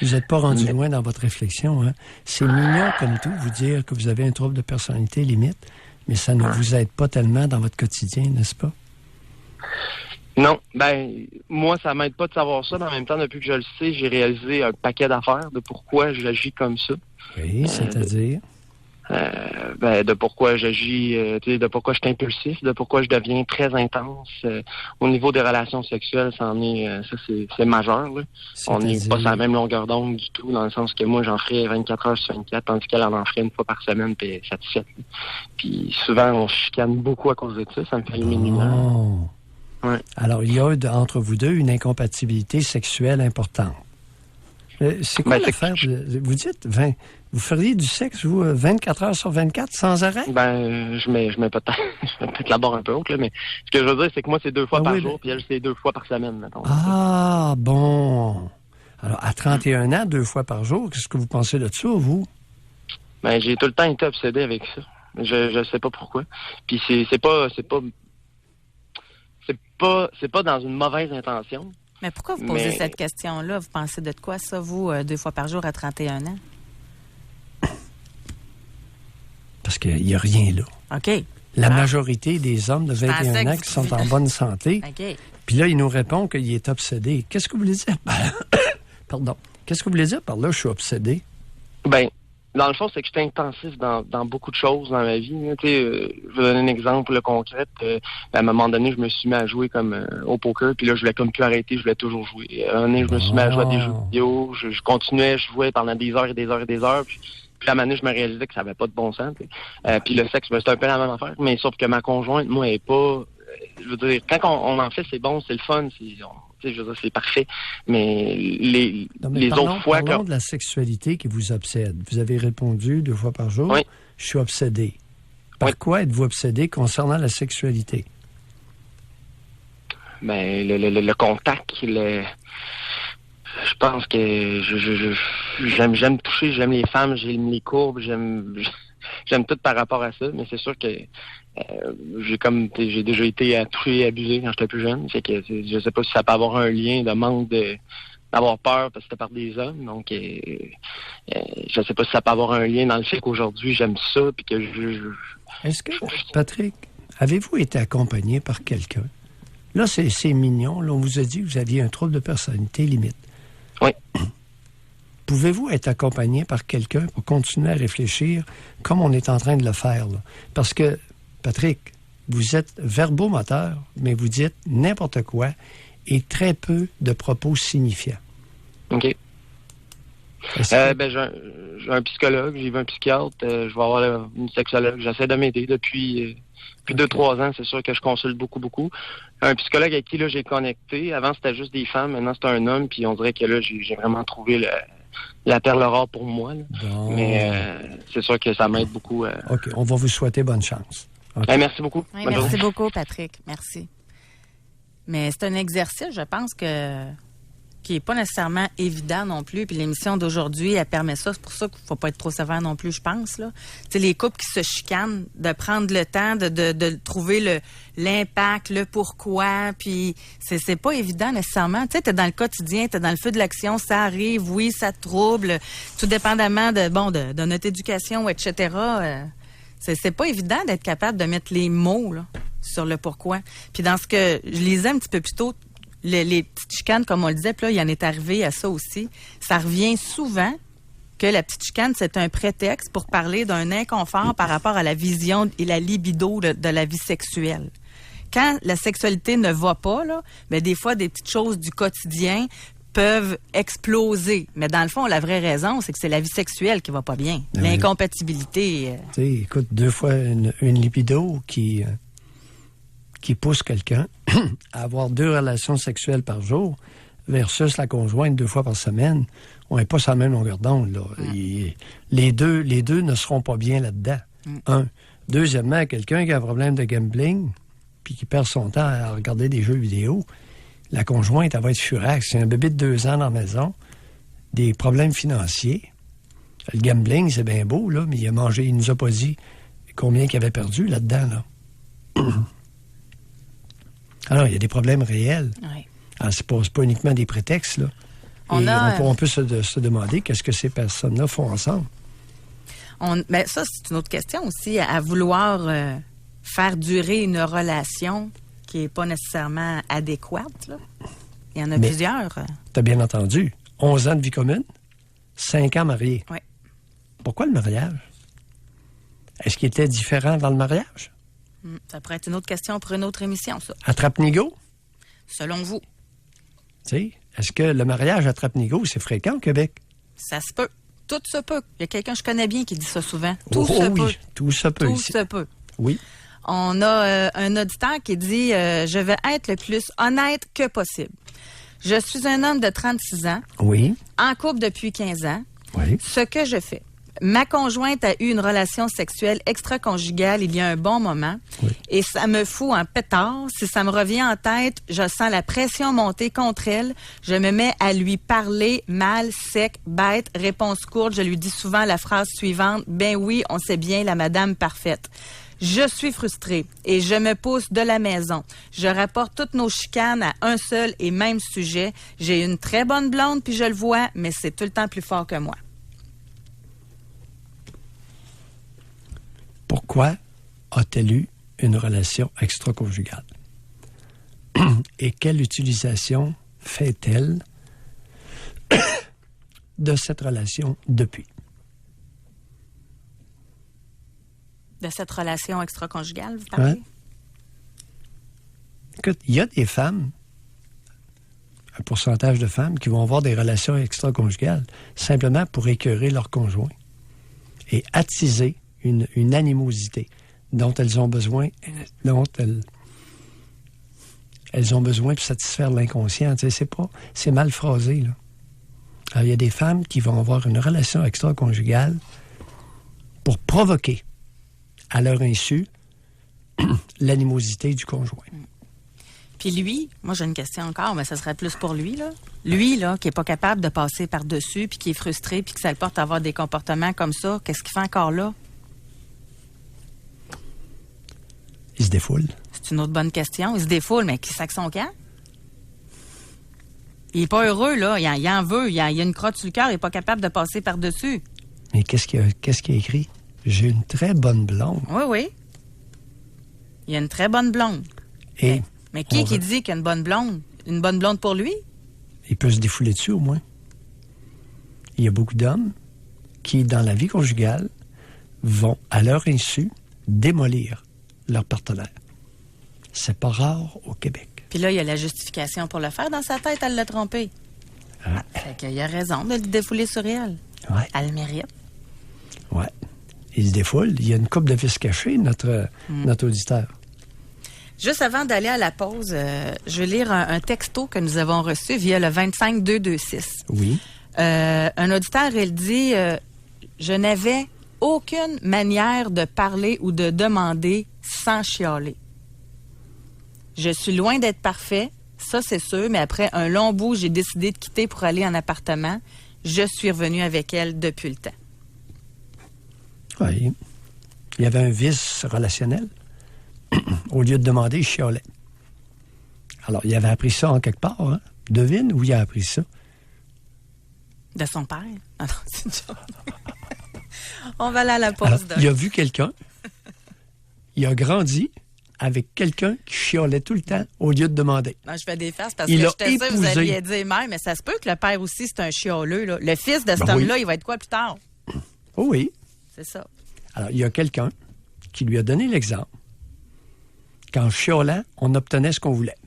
Speaker 2: Vous n'êtes pas rendu loin dans votre réflexion. Hein? C'est mignon comme tout, vous dire que vous avez un trouble de personnalité limite, mais ça ne vous aide pas tellement dans votre quotidien, n'est-ce pas?
Speaker 5: Non, moi, ça m'aide pas de savoir ça, mais en même temps, depuis que je le sais, j'ai réalisé un paquet d'affaires de pourquoi j'agis comme ça.
Speaker 2: Oui, c'est-à-dire?
Speaker 5: De pourquoi j'agis, de pourquoi je suis impulsif, de pourquoi je deviens très intense. Au niveau des relations sexuelles, ça c'est majeur. Là. On n'est pas sur la même longueur d'onde du tout, dans le sens que moi, j'en ferais 24 heures sur 24, tandis qu'elle en ferait une fois par semaine, puis satisfaite. Puis souvent, on se chicane beaucoup à cause de ça me fait allumer une lumière. Ouais.
Speaker 2: Alors, il y a entre vous deux une incompatibilité sexuelle importante. C'est quoi l'affaire? Vous dites, vous feriez du sexe, vous, 24 heures sur 24, sans arrêt?
Speaker 5: Je mets peut-être la barre un peu haute, là, mais ce que je veux dire, c'est que moi, c'est 2 fois par jour, puis elle, c'est 2 fois par semaine, mettons.
Speaker 2: Ah, bon. Alors, à 31 ans, 2 fois par jour, qu'est-ce que vous pensez de ça, vous?
Speaker 5: J'ai tout le temps été obsédé avec ça. Je sais pas pourquoi. Puis c'est pas dans une mauvaise intention.
Speaker 1: Mais pourquoi vous posez cette question-là? Vous pensez de quoi, ça, vous, 2 fois par jour à 31 ans? Parce
Speaker 2: qu'il n'y a rien là.
Speaker 1: OK.
Speaker 2: La majorité des hommes de 21 ans qui sont en bonne santé.
Speaker 1: OK.
Speaker 2: Puis là, il nous répond qu'il est obsédé. Qu'est-ce que vous voulez dire? Pardon. Qu'est-ce que vous voulez dire par là, je suis obsédé?
Speaker 5: Dans le fond, c'est que j'étais intensif dans beaucoup de choses dans ma vie. Je vais donner un exemple concret. À un moment donné, je me suis mis à jouer comme au poker, puis là, je voulais comme plus arrêter, je voulais toujours jouer. Un moment donné, je me suis mis à jouer à des jeux vidéo, je continuais, je jouais pendant des heures et des heures et des heures, puis à un moment donné, je me réalisais que ça n'avait pas de bon sens. Puis le sexe, c'est un peu la même affaire, mais sauf que ma conjointe, moi, elle est pas... Je veux dire, quand on en fait, c'est bon, c'est le fun, je veux dire, c'est parfait. Mais les autres fois...
Speaker 2: Parlons de la sexualité qui vous obsède. Vous avez répondu 2 fois par jour.
Speaker 5: Oui.
Speaker 2: Je suis obsédé. Par quoi êtes-vous obsédé concernant la sexualité?
Speaker 5: Le contact, je pense que j'aime toucher, j'aime les femmes, j'aime les courbes, j'aime tout par rapport à ça, mais c'est sûr que j'ai déjà été touché et abusé quand j'étais plus jeune. Fait que je sais pas si ça peut avoir un lien de manque d'avoir peur parce que c'était par des hommes. Donc je sais pas si ça peut avoir un lien dans le fait qu'aujourd'hui j'aime ça puis que
Speaker 2: Est-ce que, Patrick, avez-vous été accompagné par quelqu'un? Là, c'est mignon. Là, on vous a dit que vous aviez un trouble de personnalité limite.
Speaker 5: Oui.
Speaker 2: Pouvez-vous être accompagné par quelqu'un pour continuer à réfléchir comme on est en train de le faire? Là? Parce que, Patrick, vous êtes verbomoteur, mais vous dites n'importe quoi et très peu de propos signifiants.
Speaker 5: OK. J'ai un psychologue, j'ai vu un psychiatre, je vais avoir une sexologue. J'essaie de m'aider depuis 2-3 ans, c'est sûr que je consulte beaucoup. Un psychologue avec qui là, j'ai connecté. Avant, c'était juste des femmes, maintenant c'est un homme, puis on dirait que là, j'ai vraiment trouvé la perle rare pour moi. Bon. Mais c'est sûr que ça m'aide beaucoup.
Speaker 2: OK, on va vous souhaiter bonne chance. Okay.
Speaker 5: Merci beaucoup.
Speaker 1: Oui, merci beaucoup, Patrick. Merci. Mais c'est un exercice, je pense, qui n'est pas nécessairement évident non plus. Puis l'émission d'aujourd'hui, elle permet ça. C'est pour ça qu'il ne faut pas être trop sévère non plus, je pense. Là. Tu sais, les couples qui se chicanent, de prendre le temps de trouver l'impact, le pourquoi. Puis c'est pas évident nécessairement. Tu sais, t'es dans le quotidien, t'es dans le feu de l'action, ça arrive, oui, ça te trouble. Tout dépendamment de notre éducation, etc. C'est pas évident d'être capable de mettre les mots là, sur le pourquoi. Puis dans ce que je lisais un petit peu plus tôt, les petites chicanes, comme on le disait, puis là, il en est arrivé à ça aussi. Ça revient souvent que la petite chicane, c'est un prétexte pour parler d'un inconfort par rapport à la vision et la libido de la vie sexuelle. Quand la sexualité ne va pas, là, ben des fois, des petites choses du quotidien peuvent exploser. Mais dans le fond, la vraie raison, c'est que c'est la vie sexuelle qui va pas bien. L'incompatibilité.
Speaker 2: Tu sais, écoute, 2 fois une libido qui pousse quelqu'un à avoir 2 relations sexuelles par jour versus la conjointe 2 fois par semaine, on n'est pas sur la même longueur d'onde. Là. Les deux ne seront pas bien là-dedans. Un. Deuxièmement, quelqu'un qui a un problème de gambling puis qui perd son temps à regarder des jeux vidéo, la conjointe, elle va être furax. C'est un bébé de 2 ans dans la maison, des problèmes financiers. Le gambling, c'est bien beau, là, mais il nous a pas dit combien qu'il avait perdu là-dedans. Là. Alors, il y a des problèmes réels.
Speaker 1: Oui.
Speaker 2: Alors, c'est pas uniquement des prétextes, là. On peut se demander qu'est-ce que ces personnes-là font ensemble.
Speaker 1: Ben ça, c'est une autre question aussi, à vouloir faire durer une relation qui n'est pas nécessairement adéquate. Là. Il y en a plusieurs.
Speaker 2: Tu as bien entendu. 11 ans de vie commune, 5 ans mariés.
Speaker 1: Oui.
Speaker 2: Pourquoi le mariage? Est-ce qu'il était différent dans le mariage?
Speaker 1: Ça pourrait être une autre question pour une autre émission, ça.
Speaker 2: Attrape-nigo?
Speaker 1: Selon vous?
Speaker 2: Tu sais, est-ce que le mariage attrape-nigo, c'est fréquent au Québec?
Speaker 1: Ça se peut. Tout se peut. Il y a quelqu'un que je connais bien qui dit ça souvent. Tout se peut.
Speaker 2: Tout se peut.
Speaker 1: Tout
Speaker 2: ici.
Speaker 1: se peut.
Speaker 2: Oui.
Speaker 1: On a un auditeur qui dit je vais être le plus honnête que possible. Je suis un homme de 36 ans.
Speaker 2: Oui.
Speaker 1: En couple depuis 15 ans.
Speaker 2: Oui.
Speaker 1: Ce que je fais. Ma conjointe a eu une relation sexuelle extra-conjugale il y a un bon moment.
Speaker 2: Oui.
Speaker 1: Et ça me fout en pétard. Si ça me revient en tête, je sens la pression monter contre elle. Je me mets à lui parler mal, sec, bête. Réponse courte, je lui dis souvent la phrase suivante. Ben oui, on sait bien la madame parfaite. Je suis frustrée et je me pousse de la maison. Je rapporte toutes nos chicanes à un seul et même sujet. J'ai une très bonne blonde, puis je le vois, mais c'est tout le temps plus fort que moi.
Speaker 2: Pourquoi a-t-elle eu une relation extra-conjugale? Et quelle utilisation fait-elle de cette relation depuis?
Speaker 1: De cette relation extra-conjugale, vous parlez?
Speaker 2: Ouais. Écoute, il y a des femmes, un pourcentage de femmes, qui vont avoir des relations extra-conjugales simplement pour écœurer leur conjoint et attiser une animosité dont elles ont besoin, elles ont besoin pour satisfaire l'inconscient. Tu sais, c'est mal phrasé, là. Alors, il y a des femmes qui vont avoir une relation extra-conjugale pour provoquer, à leur insu, l'animosité du conjoint.
Speaker 1: Puis lui, moi j'ai une question encore, mais ça serait plus pour lui, là. Lui, là, qui est pas capable de passer par-dessus, puis qui est frustré, puis que ça le porte à avoir des comportements comme ça, qu'est-ce qu'il fait encore là?
Speaker 2: Il se défoule.
Speaker 1: C'est une autre bonne question. Il se défoule, mais qui sac son camp? Il est pas heureux, là. Il en veut. Il a une crotte sur le cœur. Il est pas capable de passer par-dessus.
Speaker 2: Mais qu'est-ce qu'il a écrit? J'ai une très bonne blonde.
Speaker 1: Oui, oui. Il a une très bonne blonde.
Speaker 2: Et
Speaker 1: mais qui dit qu'il a une bonne blonde? Une bonne blonde pour lui?
Speaker 2: Il peut se défouler dessus, au moins. Il y a beaucoup d'hommes qui, dans la vie conjugale, vont, à leur insu, démolir leur partenaire. C'est pas rare au Québec.
Speaker 1: Puis là, il y a la justification pour le faire. Dans sa tête, elle l'a trompé.
Speaker 2: Ah.
Speaker 1: Fait qu'il a raison de le défouler sur elle.
Speaker 2: Ouais.
Speaker 1: Elle le mérite.
Speaker 2: Ouais. Il se défoule. Il y a une coupe de vis cachée, notre auditeur.
Speaker 1: Juste avant d'aller à la pause, je vais lire un texto que nous avons reçu via le 25226.
Speaker 2: Oui.
Speaker 1: Un auditeur, il dit je n'avais aucune manière de parler ou de demander sans chialer. Je suis loin d'être parfait, ça c'est sûr, mais après un long bout, j'ai décidé de quitter pour aller en appartement. Je suis revenu avec elle depuis le temps.
Speaker 2: Oui. Il y avait un vice relationnel. Au lieu de demander, il chialait. Alors, il avait appris ça en quelque part. Hein? Devine où il a appris ça?
Speaker 1: De son père? Ah non, c'est une chose. On va aller à la pause.
Speaker 2: Alors, il a vu quelqu'un. Il a grandi avec quelqu'un qui chialait tout le temps au lieu de demander.
Speaker 1: Non, je fais des faces parce
Speaker 2: il
Speaker 1: que
Speaker 2: a
Speaker 1: j'étais sûre que vous
Speaker 2: épousé.
Speaker 1: alliez dire mère, mais ça se peut que le père aussi, c'est un chialeux. Là. Le fils de cet
Speaker 2: Ben
Speaker 1: homme-là,
Speaker 2: oui.
Speaker 1: il va être quoi plus tard?
Speaker 2: Oh oui.
Speaker 1: C'est ça.
Speaker 2: Alors, il y a quelqu'un qui lui a donné l'exemple qu'en chialant, on obtenait ce qu'on voulait.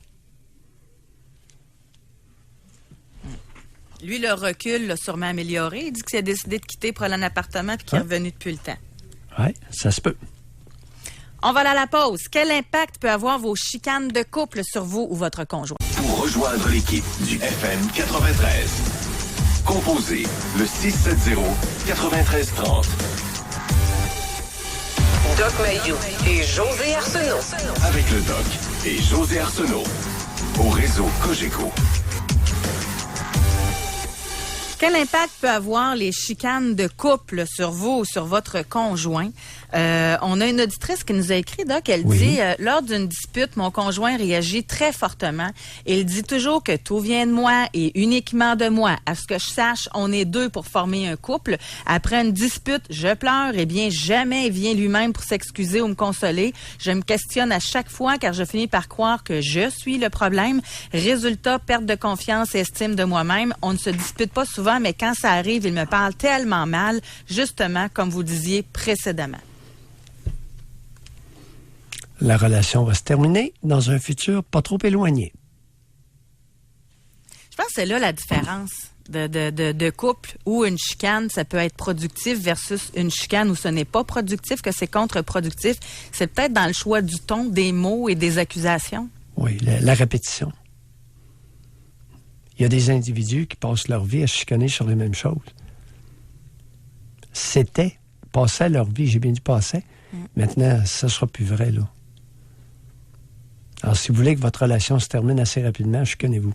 Speaker 1: Lui, le recul l'a sûrement amélioré. Il dit qu'il a décidé de quitter pour aller en appartement puis qu'il est revenu depuis le temps.
Speaker 2: Oui, ça se peut.
Speaker 1: On va aller à la pause. Quel impact peut avoir vos chicanes de couple sur vous ou votre conjoint?
Speaker 3: Pour rejoindre l'équipe du FM 93, composez le 670-9330.
Speaker 4: Doc Mayou et José Arsenault.
Speaker 3: Avec le Doc et José Arsenault. Au réseau Cogeco.
Speaker 1: Quel impact peut avoir les chicanes de couple sur vous ou sur votre conjoint? On a une auditrice qui nous a écrit, Doc, elle dit « Lors d'une dispute, mon conjoint réagit très fortement. Il dit toujours que tout vient de moi et uniquement de moi. À ce que je sache, on est 2 pour former un couple. Après une dispute, je pleure et bien jamais il vient lui-même pour s'excuser ou me consoler. Je me questionne à chaque fois car je finis par croire que je suis le problème. Résultat, perte de confiance et estime de moi-même. On ne se dispute pas souvent, mais quand ça arrive, il me parle tellement mal, justement, comme vous disiez précédemment. »
Speaker 2: La relation va se terminer dans un futur pas trop éloigné.
Speaker 1: Je pense que c'est là la différence de couple où une chicane, ça peut être productif versus une chicane où ce n'est pas productif, que c'est contre-productif. C'est peut-être dans le choix du ton, des mots et des accusations. Oui,
Speaker 2: la répétition. Il y a des individus qui passent leur vie à chicaner sur les mêmes choses. Passaient leur vie, j'ai bien dit passaient. Maintenant, ça ne sera plus vrai, là. Alors, si vous voulez que votre relation se termine assez rapidement, chicanez-vous.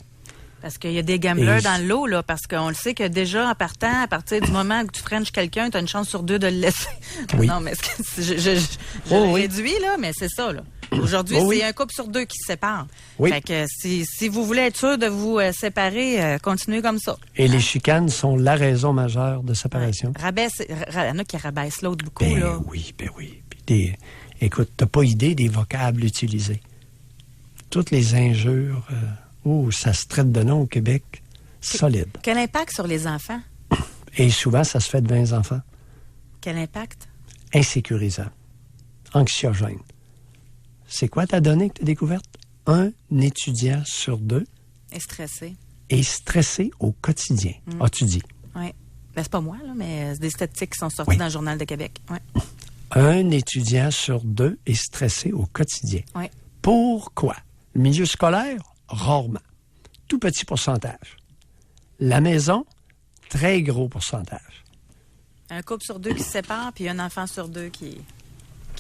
Speaker 1: Parce qu'il y a des gamblers dans le lot, là, parce qu'on le sait que déjà, en partant, à partir du moment où tu frenches quelqu'un, tu as une chance sur 2 de le laisser. Oui. Non, mais je réduis, là, mais c'est ça, là. Aujourd'hui, c'est un couple sur 2 qui se sépare. Oui. Fait que si vous voulez être sûr de vous séparer, continuez comme ça.
Speaker 2: Et les chicanes sont la raison majeure de séparation.
Speaker 1: Il y en a qui rabaissent l'autre beaucoup, là.
Speaker 2: Oui. Puis écoute, t'as pas idée des vocables utilisés. Toutes les injures, ça se traite de nom au Québec, solide.
Speaker 1: Quel impact sur les enfants?
Speaker 2: Et souvent, ça se fait devant les enfants.
Speaker 1: Quel impact?
Speaker 2: Insécurisant, anxiogène. C'est quoi ta donnée que tu as découverte? 1 étudiant sur 2
Speaker 1: est stressé.
Speaker 2: Est stressé au quotidien. As-tu dit?
Speaker 1: Oui. Ben, c'est pas moi, là, mais c'est des statistiques qui sont sorties dans le Journal de Québec. Ouais.
Speaker 2: 1 étudiant sur 2 est stressé au quotidien.
Speaker 1: Oui.
Speaker 2: Pourquoi? Le milieu scolaire? Rarement. Tout petit pourcentage. La maison? Très gros pourcentage.
Speaker 1: Un couple sur 2 qui se sépare, puis un enfant sur 2 qui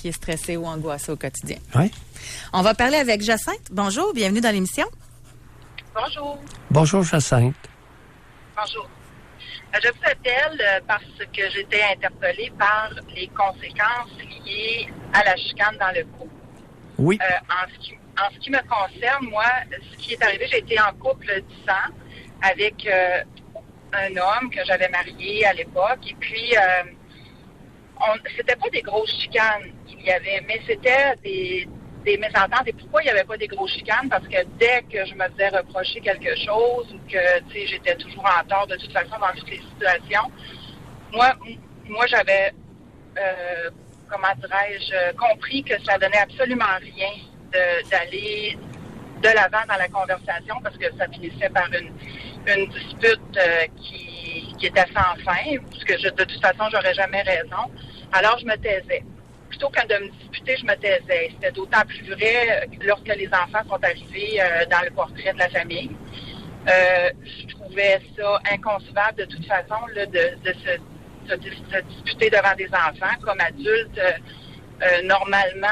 Speaker 1: est stressé ou angoissé au quotidien.
Speaker 2: Oui.
Speaker 1: On va parler avec Jacinthe. Bonjour, bienvenue dans l'émission.
Speaker 6: Bonjour.
Speaker 2: Bonjour, Jacinthe.
Speaker 6: Bonjour. Je vous appelle parce que j'étais interpellée par les conséquences liées à la chicane dans le couple.
Speaker 2: Oui.
Speaker 6: En ce qui me concerne, moi, ce qui est arrivé, j'ai été en couple 10 ans avec un homme que j'avais marié à l'époque. Et puis, c'était pas des grosses chicanes qu'il y avait, mais c'était des mésententes. Et pourquoi il n'y avait pas des grosses chicanes? Parce que dès que je me faisais reprocher quelque chose ou que, tu sais, j'étais toujours en tort de toute façon dans toutes les situations, moi j'avais, comment dirais-je, compris que ça donnait absolument rien d'aller de l'avant dans la conversation parce que ça finissait par une dispute qui était sans fin, parce que de toute façon, j'aurais jamais raison. Alors, je me taisais. Plutôt que de me disputer, je me taisais. C'était d'autant plus vrai lorsque les enfants sont arrivés dans le portrait de la famille. Je trouvais ça inconcevable de toute façon là, de se disputer devant des enfants. Comme adulte, normalement,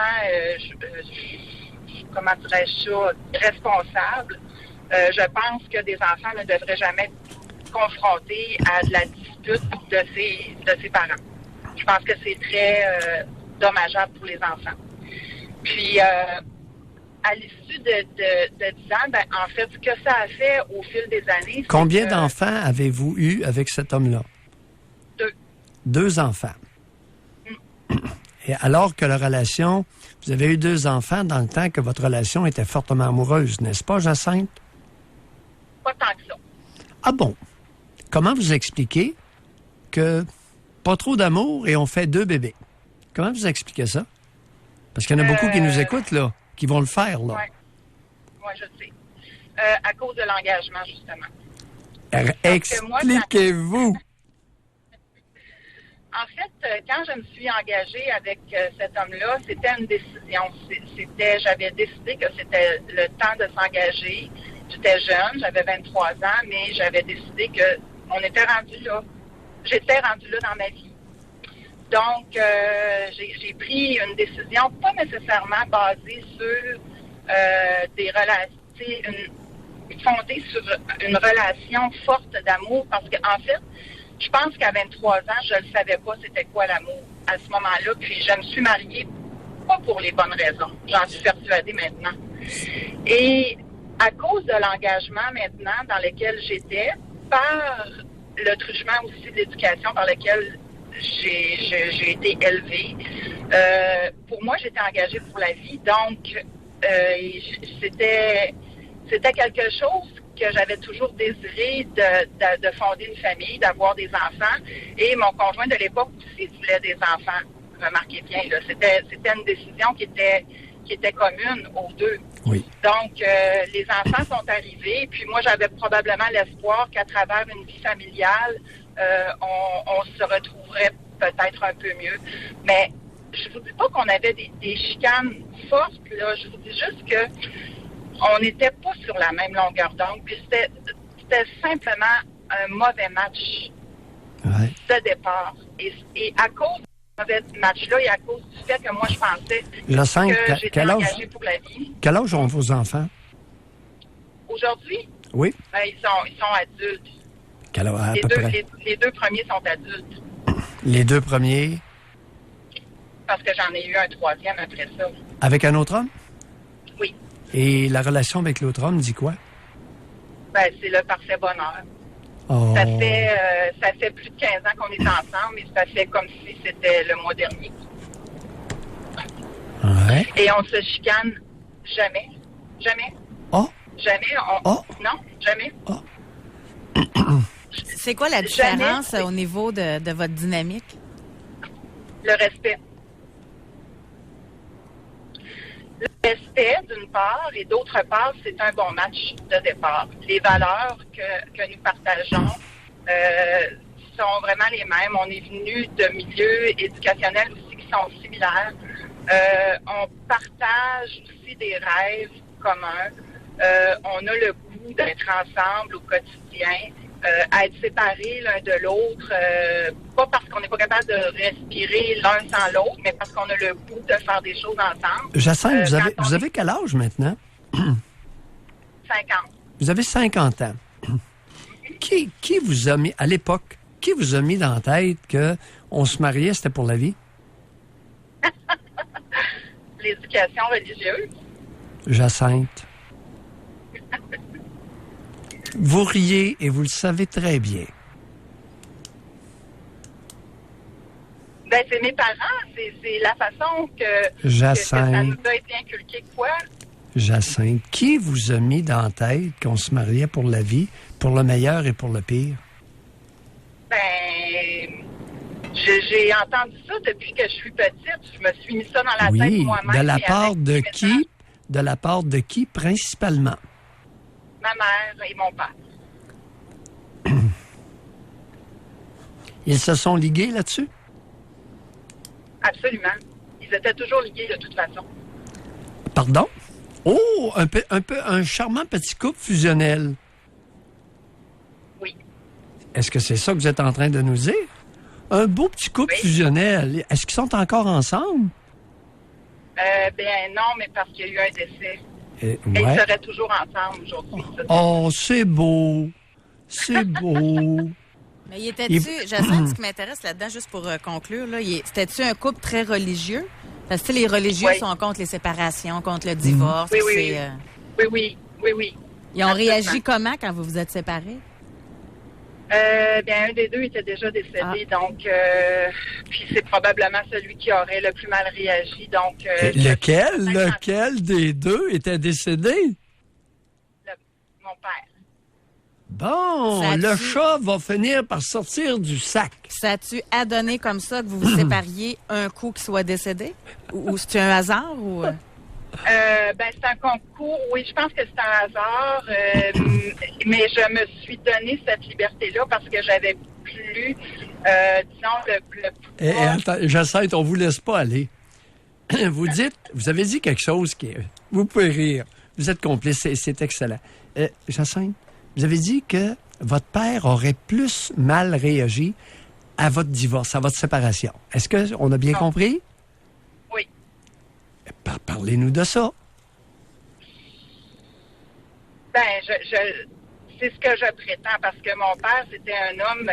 Speaker 6: comment dirais-je ça, responsable. Je pense que des enfants ne devraient jamais être confrontés à de la dispute de ses parents. Je pense que c'est très dommageable pour les enfants. Puis, à l'issue de 10 ans, ben, en fait, ce que ça a fait au fil des années...
Speaker 2: Combien d'enfants avez-vous eu avec cet homme-là?
Speaker 6: 2.
Speaker 2: 2 enfants. Et alors que la relation... Vous avez eu 2 enfants dans le temps que votre relation était fortement amoureuse, n'est-ce pas, Jacinthe?
Speaker 6: Pas tant que ça.
Speaker 2: Ah bon? Comment vous expliquez que pas trop d'amour et on fait 2 bébés? Comment vous expliquez ça? Parce qu'il y en a beaucoup qui nous écoutent, là, qui vont le faire, là.
Speaker 6: Oui, je sais. À cause de l'engagement, justement.
Speaker 2: Expliquez-vous!
Speaker 6: En fait, quand je me suis engagée avec cet homme-là, c'était une décision. J'avais décidé que c'était le temps de s'engager. J'étais jeune, j'avais 23 ans, mais j'avais décidé qu'on était rendu là. J'étais rendue là dans ma vie. Donc, j'ai pris une décision pas nécessairement basée sur des relations, fondée sur une relation forte d'amour, parce qu'en fait, je pense qu'à 23 ans, je ne savais pas c'était quoi l'amour. à ce moment-là. Puis je me suis mariée pas pour les bonnes raisons. J'en suis persuadée maintenant. Et à cause de l'engagement maintenant dans lequel j'étais, par le truchement aussi de l'éducation par lequel j'ai été élevée, pour moi, j'étais engagée pour la vie. Donc, c'était quelque chose que j'avais toujours désiré de fonder une famille, d'avoir des enfants. Et mon conjoint de l'époque aussi voulait des enfants. Remarquez bien, là, c'était une décision qui était commune aux deux.
Speaker 2: Oui.
Speaker 6: Donc, les enfants sont arrivés. Puis moi, j'avais probablement l'espoir qu'à travers une vie familiale, on se retrouverait peut-être un peu mieux. Mais je vous dis pas qu'on avait des chicanes fortes, là. Je vous dis juste que on n'était pas sur la même longueur d'onde. Puis c'était simplement un mauvais match de départ. Et à cause de ce mauvais match-là et à cause du fait que moi, je pensais que j'étais engagée pour la vie.
Speaker 2: Quel âge ont vos enfants?
Speaker 6: Aujourd'hui?
Speaker 2: Oui.
Speaker 6: Ben, ils sont adultes.
Speaker 2: Quel âge, à peu près?
Speaker 6: Les deux premiers sont adultes.
Speaker 2: Les deux premiers?
Speaker 6: Parce que j'en ai eu un troisième après ça.
Speaker 2: Avec un autre homme?
Speaker 6: Oui.
Speaker 2: Et la relation avec l'autre homme dit quoi?
Speaker 6: Ben, c'est le parfait bonheur.
Speaker 2: Oh.
Speaker 6: Ça fait plus de 15 ans qu'on est ensemble et ça fait comme si c'était le mois dernier.
Speaker 2: Ouais.
Speaker 6: Et on se chicane jamais. Jamais.
Speaker 2: Oh.
Speaker 6: Jamais. Non, jamais.
Speaker 2: Oh.
Speaker 1: C'est quoi la différence au niveau de votre dynamique?
Speaker 6: Le respect. Le respect, d'une part, et d'autre part, c'est un bon match de départ. Les valeurs que nous partageons sont vraiment les mêmes. On est venus de milieux éducationnels aussi qui sont similaires. On partage aussi des rêves communs. On a le goût d'être ensemble au quotidien. Être séparés l'un de l'autre, pas parce qu'on n'est pas capable de respirer l'un sans l'autre, mais parce qu'on a le goût de faire des choses ensemble.
Speaker 2: Jacinthe, vous avez quel âge maintenant?
Speaker 6: 50.
Speaker 2: Vous avez 50 ans. Qui vous a mis, à l'époque, qui vous a mis dans la tête qu'on se mariait, c'était pour la vie?
Speaker 6: L'éducation religieuse.
Speaker 2: Jacinthe. Vous riez et vous le savez très bien.
Speaker 6: Ben, c'est mes parents. C'est la façon que
Speaker 2: Jacinthe.
Speaker 6: ça nous a été inculqué. Quoi?
Speaker 2: Jacinthe, qui vous a mis dans la tête qu'on se mariait pour la vie, pour le meilleur et pour le pire?
Speaker 6: Ben, j'ai entendu ça depuis que je suis petite. Je me suis mis ça dans la tête moi-même.
Speaker 2: De la part de qui? De la part de qui, principalement?
Speaker 6: Ma mère et mon père.
Speaker 2: Ils se sont ligués là-dessus?
Speaker 6: Absolument. Ils étaient toujours ligués de toute façon.
Speaker 2: Pardon? Oh, un charmant petit couple fusionnel.
Speaker 6: Oui.
Speaker 2: Est-ce que c'est ça que vous êtes en train de nous dire? Un beau petit couple fusionnel. Est-ce qu'ils sont encore ensemble?
Speaker 6: Ben non, mais parce qu'il y a eu un décès.
Speaker 2: Et
Speaker 6: ils seraient toujours ensemble aujourd'hui.
Speaker 2: Oh, c'est beau. C'est beau.
Speaker 1: Mais était-tu, Jacinthe, ce qui m'intéresse là-dedans, juste pour conclure, là, c'était-tu un couple très religieux? Parce que les religieux sont contre les séparations, contre le divorce.
Speaker 6: Oui.
Speaker 1: Ils ont réagi comment quand vous vous êtes séparés?
Speaker 6: Bien, un des deux était déjà décédé, donc puis c'est probablement celui qui aurait le plus mal réagi. Donc
Speaker 2: lequel des deux était décédé?
Speaker 6: Mon père.
Speaker 2: Bon, le chat va finir par sortir du sac.
Speaker 1: Ça a-tu adonné comme ça que vous vous sépariez un coup qui soit décédé? Ou c'est un hasard? Ou...
Speaker 6: Ben, c'est un concours. Oui, je pense que c'est un hasard. Mais je me suis donné cette liberté-là parce que j'avais plus, disons, le pouvoir.
Speaker 2: Attends, Jacinthe, on vous laisse pas aller. Vous avez dit quelque chose qui... Vous pouvez rire. Vous êtes complice, c'est excellent. Jacinthe, vous avez dit que votre père aurait plus mal réagi à votre divorce, à votre séparation. Est-ce qu'on a bien compris?
Speaker 6: Oui.
Speaker 2: Parlez-nous de ça.
Speaker 6: Ben, c'est ce que je prétends, parce que mon père, c'était un homme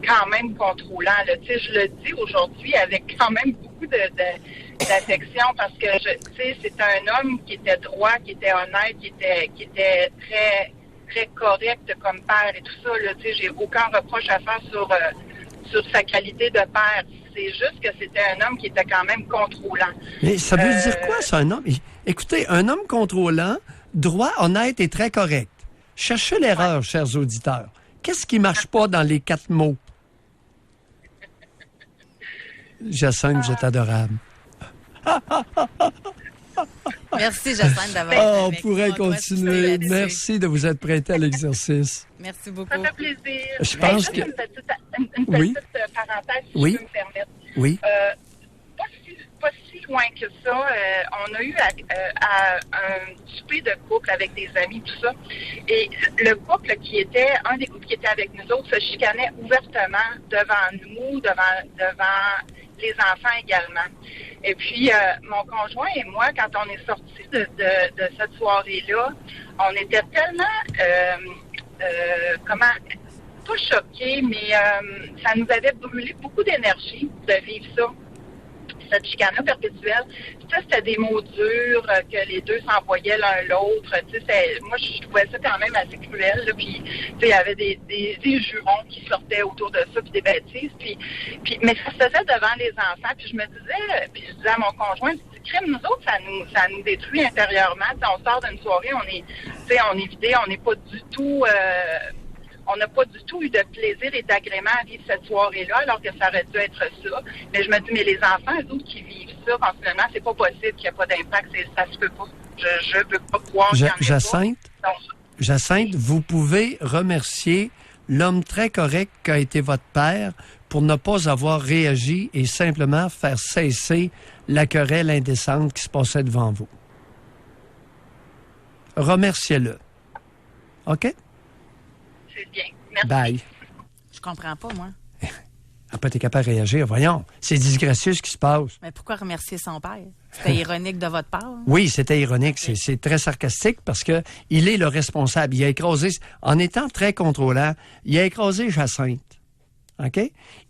Speaker 6: quand même contrôlant. Là. Tu sais, je le dis aujourd'hui avec quand même beaucoup d'affection parce que tu sais, c'est un homme qui était droit, qui était honnête, qui était très très correct comme père et tout ça. Là, tu sais, j'ai aucun reproche à faire sur sa qualité de père. C'est juste que c'était un homme qui était quand même contrôlant.
Speaker 2: Mais ça veut dire quoi, ça, un homme? Écoutez, un homme contrôlant, droit, honnête et très correct. Cherchez l'erreur, chers auditeurs. Qu'est-ce qui marche pas dans les 4 mots? Jacinthe, vous êtes adorable.
Speaker 1: Merci, Jacinthe, d'avoir
Speaker 2: on pourrait continuer. Merci de vous être prêté à l'exercice.
Speaker 1: Merci beaucoup.
Speaker 6: Ça fait plaisir.
Speaker 2: Je pense que...
Speaker 6: Une petite parenthèse, si je peux me permettre.
Speaker 2: Oui.
Speaker 6: Pas si loin que ça, on a eu un souper de couple avec des amis, tout ça. Et le couple un des couples qui était avec nous autres, se chicanait ouvertement devant nous, devant les enfants également. Et puis, mon conjoint et moi, quand on est sortis de cette soirée-là, on était tellement, pas choqués, mais ça nous avait brûlé beaucoup d'énergie de vivre ça. Cette chicane perpétuelle. Puis ça, c'était des mots durs que les deux s'envoyaient l'un l'autre. Moi, je trouvais ça quand même assez cruel. Là. Puis, il y avait des jurons qui sortaient autour de ça, puis des bêtises. Mais ça se faisait devant les enfants. Puis je me disais à mon conjoint, crime, nous autres, ça nous détruit intérieurement. T'sais, on sort d'une soirée, on est vidé, on n'est pas du tout... on n'a pas du tout eu de plaisir et d'agrément à vivre cette soirée-là, alors que ça aurait dû être ça. Mais je me dis, mais les enfants, eux autres qui vivent ça, continuellement, c'est pas possible qu'il n'y ait pas d'impact. Ça se peut pas. Je peux pas croire qu'il y en ait
Speaker 2: Jacinthe,
Speaker 6: pas.
Speaker 2: Jacinthe, vous pouvez remercier l'homme très correct qu'a été votre père pour ne pas avoir réagi et simplement faire cesser la querelle indécente qui se passait devant vous. Remerciez-le. OK?
Speaker 6: C'est bien. Merci.
Speaker 2: Bye.
Speaker 1: Je comprends pas, moi.
Speaker 2: Après, t'es capable de réagir. Voyons, c'est disgracieux ce qui se passe.
Speaker 1: Mais pourquoi remercier son père? C'était ironique de votre part? Hein?
Speaker 2: Oui, c'était ironique. C'est très sarcastique parce que il est le responsable. Il a écrasé, en étant très contrôlant, il a écrasé Jacinthe. OK?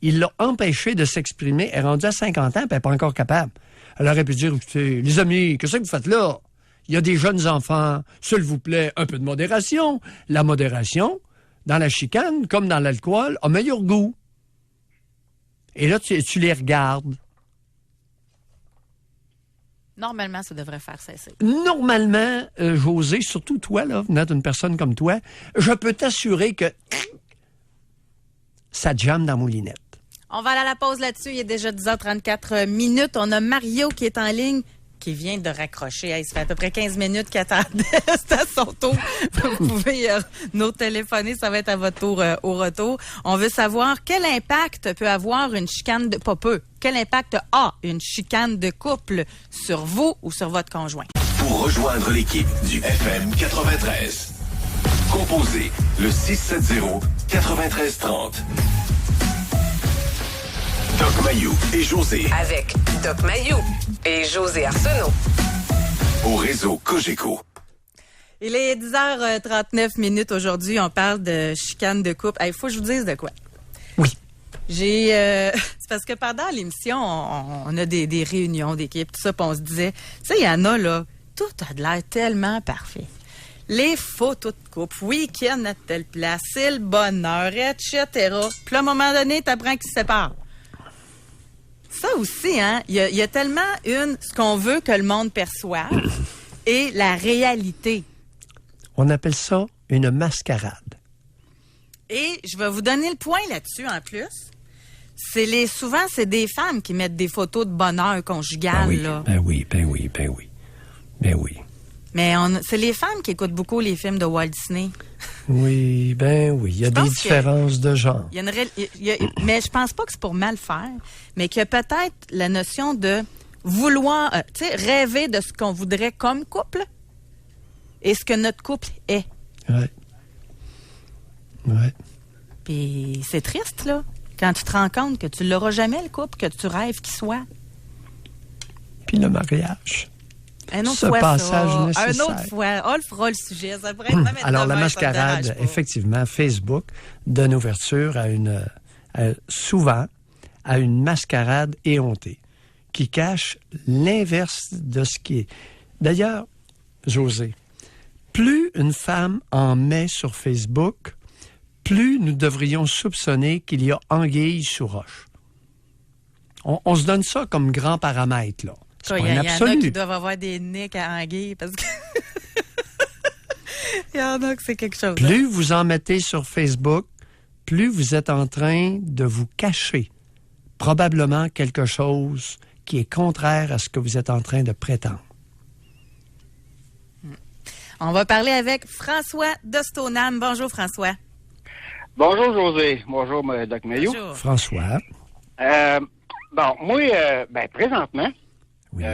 Speaker 2: Il l'a empêché de s'exprimer. Elle est rendue à 50 ans, puis elle n'est pas encore capable. Elle aurait pu dire, écoutez, les amis, qu'est-ce que vous faites là? Il y a des jeunes enfants. S'il vous plaît, un peu de modération. La modération, dans la chicane, comme dans l'alcool, a meilleur goût. Et là, tu les regardes.
Speaker 1: Normalement, ça devrait faire cesser.
Speaker 2: Normalement, José, surtout toi, là, venant d'une personne comme toi, je peux t'assurer que ça jamme dans la moulinette.
Speaker 1: On va aller à la pause là-dessus. Il est déjà 10h34 minutes. On a Mario qui est en ligne, qui vient de raccrocher. Hey, ça fait à peu près 15 minutes qu'il attendait. C'est à son tour. Vous pouvez nous téléphoner. Ça va être à votre tour au retour. On veut savoir quel impact peut avoir une chicane de... Pas peu. Quel impact a une chicane de couple sur vous ou sur votre conjoint?
Speaker 3: Pour rejoindre l'équipe du FM 93, composez le 670-9330. Doc Mayou et José.
Speaker 4: Avec Doc Mayou et José Arsenault.
Speaker 3: Au réseau Cogeco.
Speaker 1: Il est 10h39 minutes aujourd'hui. On parle de chicane de couple. Il faut que je vous dise de quoi.
Speaker 2: Oui.
Speaker 1: C'est parce que pendant l'émission, on a des réunions d'équipe, tout ça, puis on se disait, tu sais, il y en a, là, tout a de l'air tellement parfait. Les photos de couple, week-end à telle place, c'est le bonheur, etc. Puis à un moment donné, t'apprends qu'ils se séparent. Ça aussi, hein, il y a tellement ce qu'on veut que le monde perçoive et la réalité.
Speaker 2: On appelle ça une mascarade.
Speaker 1: Et je vais vous donner le point là-dessus en plus. Souvent, c'est des femmes qui mettent des photos de bonheur conjugal.
Speaker 2: Ben oui.
Speaker 1: Mais c'est les femmes qui écoutent beaucoup les films de Walt Disney.
Speaker 2: Oui, il y a des différences de genre.
Speaker 1: Mais je pense pas que c'est pour mal faire, mais qu'il y a peut-être la notion de vouloir, rêver de ce qu'on voudrait comme couple et ce que notre couple est.
Speaker 2: Ouais.
Speaker 1: Puis c'est triste, là, quand tu te rends compte que tu l'auras jamais, le couple, que tu rêves qu'il soit.
Speaker 2: Puis le mariage.
Speaker 1: Un autre
Speaker 2: ce
Speaker 1: fois,
Speaker 2: passage
Speaker 1: ça.
Speaker 2: nécessaire.
Speaker 1: Un autre fois. On le fera le sujet. Ça pourrait être même
Speaker 2: Alors, la
Speaker 1: demain,
Speaker 2: mascarade, effectivement, Facebook donne ouverture à souvent à une mascarade éhontée qui cache l'inverse de ce qui est. D'ailleurs, José, plus une femme en met sur Facebook, plus nous devrions soupçonner qu'il y a anguille sous roche. On se donne ça comme grand paramètre, là.
Speaker 1: Il y en a qui doivent avoir des nicks à anguille parce que... Il y en a que c'est quelque chose.
Speaker 2: Plus vous en mettez sur Facebook, plus vous êtes en train de vous cacher probablement quelque chose qui est contraire à ce que vous êtes en train de prétendre.
Speaker 1: On va parler avec François de Stoneham. Bonjour, François.
Speaker 7: Bonjour, José. Bonjour, Doc Mayou.
Speaker 1: Bonjour.
Speaker 2: François.
Speaker 7: Bon, moi, présentement,
Speaker 2: Oui.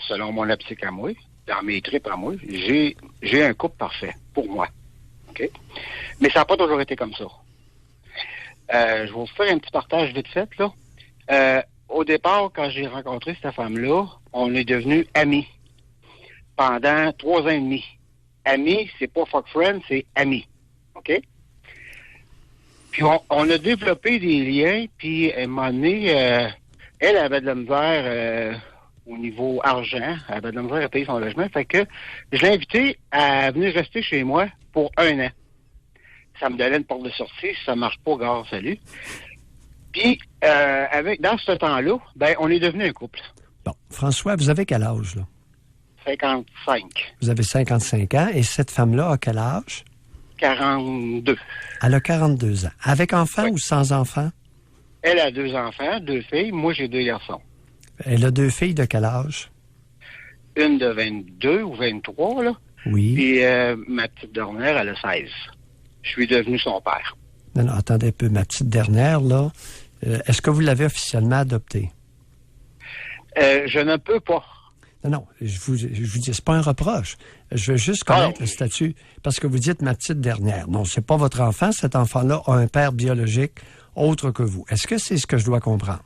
Speaker 7: selon mon optique à moi, dans mes tripes à moi, j'ai un couple parfait pour moi. OK? Mais ça n'a pas toujours été comme ça. Je vais vous faire un petit partage vite fait, là. Au départ, quand j'ai rencontré cette femme-là, on est devenus amis pendant 3 ans et demi. Amis, c'est pas fuck friend, c'est amis. OK? Puis on a développé des liens, puis à un moment donné, elle avait de la misère au niveau argent, elle avait de la misère à payer son logement, fait que je l'ai invitée à venir rester chez moi pour 1 an. Ça me donnait une porte de sortie, si ça marche pas, gare, salut. Puis, dans ce temps-là, on est devenu un couple.
Speaker 2: Bon, François, vous avez quel âge, là?
Speaker 7: 55.
Speaker 2: Vous avez 55 ans, et cette femme-là a quel âge?
Speaker 7: 42.
Speaker 2: Elle a 42 ans. Avec enfant
Speaker 7: Oui.
Speaker 2: ou sans enfant?
Speaker 7: Elle a 2 enfants, 2 filles. Moi, j'ai 2 garçons.
Speaker 2: Elle a 2 filles de quel âge?
Speaker 7: Une de 22 ou 23, là.
Speaker 2: Oui.
Speaker 7: Puis ma petite dernière, elle a 16. Je suis devenu son père.
Speaker 2: Non, attendez un peu. Ma petite dernière, là, est-ce que vous l'avez officiellement adoptée?
Speaker 7: Je ne peux pas.
Speaker 2: Non, je vous dis, c'est pas un reproche. Je veux juste connaître le statut, parce que vous dites ma petite dernière. Non, c'est pas votre enfant. Cet enfant-là a un père biologique autre que vous. Est-ce que c'est ce que je dois comprendre?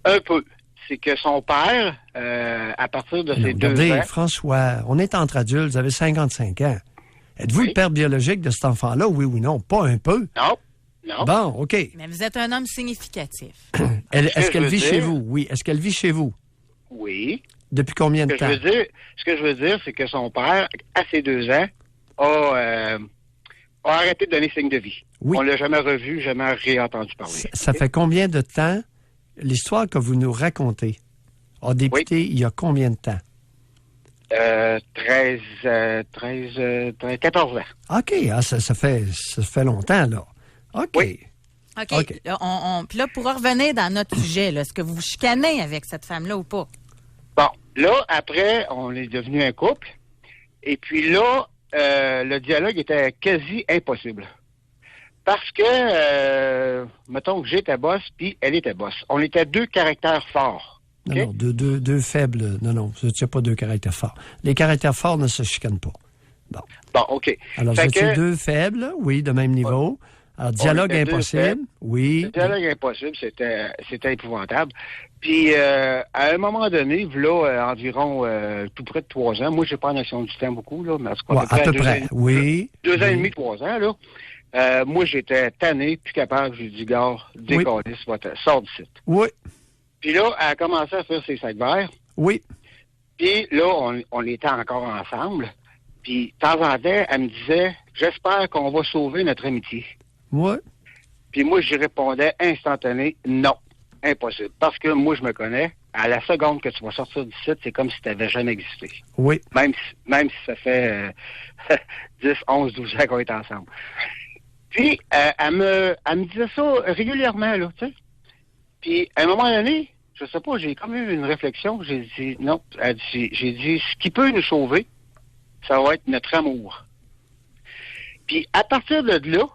Speaker 7: Un peu. C'est que son père, à partir de ses 2 ans...
Speaker 2: François, on est entre adultes, vous avez 55 ans. Êtes-vous le père biologique de cet enfant-là, oui ou non? Pas un peu?
Speaker 7: Non.
Speaker 2: Bon, OK.
Speaker 1: Mais vous êtes un homme significatif.
Speaker 2: Est-ce qu'elle vit chez vous? Oui. Est-ce qu'elle vit chez vous?
Speaker 7: Oui.
Speaker 2: Depuis combien de temps?
Speaker 7: Ce que je veux dire, c'est que son père, à ses 2 ans, a arrêté de donner signe de vie.
Speaker 2: Oui.
Speaker 7: On l'a jamais revu, jamais réentendu parler.
Speaker 2: Ça fait combien de temps, l'histoire que vous nous racontez, a débuté il y a combien de temps?
Speaker 7: 14 ans.
Speaker 2: OK, ça fait longtemps, là. OK.
Speaker 7: Oui.
Speaker 1: OK. Là, puis là, pour revenir dans notre sujet, là, est-ce que vous vous chicanez avec cette femme-là ou pas?
Speaker 7: Bon, là, après, on est devenu un couple. Et puis là, le dialogue était quasi impossible. Parce que, mettons que j'étais boss, puis elle était boss. On était 2 caractères forts.
Speaker 2: Non, deux faibles. Non, il n'y a pas 2 caractères forts. Les caractères forts ne se chicanent pas.
Speaker 7: Bon, OK.
Speaker 2: Alors, vous étiez 2 faibles, oui, de même niveau. Alors, dialogue impossible, oui.
Speaker 7: Le dialogue impossible, c'était épouvantable. Puis, à un moment donné, là, environ tout près de 3 ans, moi, j'ai pas la notion du temps beaucoup, là, mais
Speaker 2: à peu près, oui.
Speaker 7: 2 ans et demi, 3 ans, là. Moi, j'étais tanné, plus capable. J'ai dit, gars, décollez, sors du site.
Speaker 2: Oui.
Speaker 7: Puis là, elle a commencé à faire ses sacs verts.
Speaker 2: Oui.
Speaker 7: Puis là, on était encore ensemble. Puis, de temps en temps, elle me disait, j'espère qu'on va sauver notre amitié.
Speaker 2: Oui.
Speaker 7: Puis moi, j'y répondais instantané, non, impossible. Parce que moi, je me connais. À la seconde que tu vas sortir du site, c'est comme si tu n'avais jamais existé.
Speaker 2: Oui.
Speaker 7: Même si ça fait 10, 11, 12 ans qu'on est ensemble. Puis, elle me disait ça régulièrement, là, tu sais. Puis, à un moment donné, je sais pas, j'ai comme eu une réflexion. J'ai dit, non, j'ai dit, ce qui peut nous sauver, ça va être notre amour. Puis, à partir de là,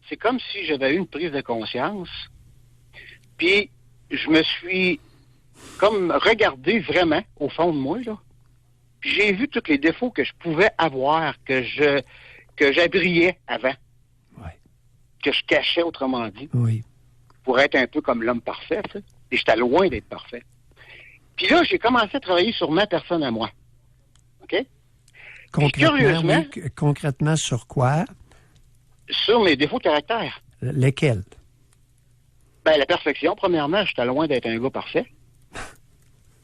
Speaker 7: c'est comme si j'avais eu une prise de conscience. Puis, je me suis comme regardé vraiment au fond de moi, là. Puis, j'ai vu tous les défauts que je pouvais avoir, que j'abriais avant.
Speaker 2: Ouais.
Speaker 7: Que je cachais, autrement dit.
Speaker 2: Oui.
Speaker 7: Pour être un peu comme l'homme parfait, tu sais. Et j'étais loin d'être parfait. Puis là, j'ai commencé à travailler sur ma personne à moi. OK?
Speaker 2: Concrètement, oui, concrètement sur quoi?
Speaker 7: Sur mes défauts de caractère.
Speaker 2: Lesquels?
Speaker 7: Ben, la perfection, premièrement, j'étais loin d'être un gars parfait.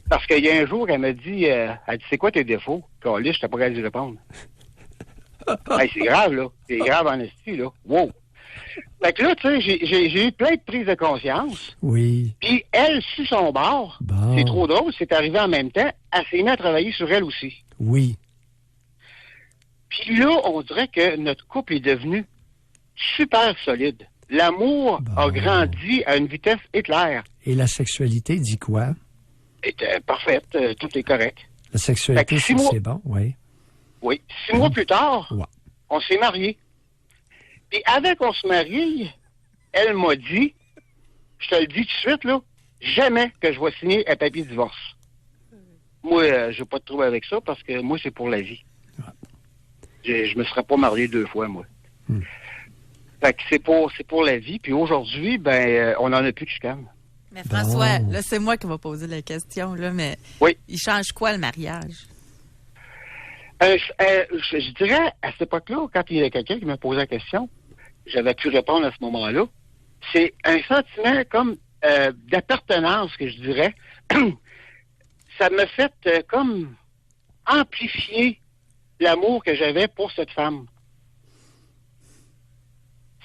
Speaker 7: Parce qu'il y a un jour, elle m'a dit, elle dit, c'est quoi tes défauts? Là, je t'ai pas capable d'y répondre. Hey, c'est grave, là. C'est grave en esti, là. Wow. Fait que là, tu sais, j'ai eu plein de prises de conscience.
Speaker 2: Oui.
Speaker 7: Puis elle, sur son bord, c'est trop drôle, c'est arrivé en même temps, elle s'est mise à travailler sur elle aussi.
Speaker 2: Oui.
Speaker 7: Puis là, on dirait que notre couple est devenu super solide. L'amour a grandi à une vitesse éclair.
Speaker 2: Et la sexualité dit quoi?
Speaker 7: Était parfaite, tout est correct.
Speaker 2: La sexualité, c'est bon, oui.
Speaker 7: Oui. 6 mois plus tard, on s'est mariés. Puis avant qu'on se marie, elle m'a dit, je te le dis tout de suite, là, jamais que je vais signer un papier de divorce. Moi, je n'ai pas de trouble avec ça parce que moi, c'est pour la vie. Je me serais pas marié 2 fois, moi. Fait que c'est pour la vie. Puis aujourd'hui, ben, on n'en a plus de chicane.
Speaker 1: Mais François, là, c'est moi qui vais poser la question, là, mais il change quoi le mariage?
Speaker 7: Je dirais, à cette époque-là, quand il y a quelqu'un qui m'a posé la question, j'avais pu répondre à ce moment-là. C'est un sentiment comme d'appartenance, que je dirais. Ça m'a fait comme amplifier l'amour que j'avais pour cette femme.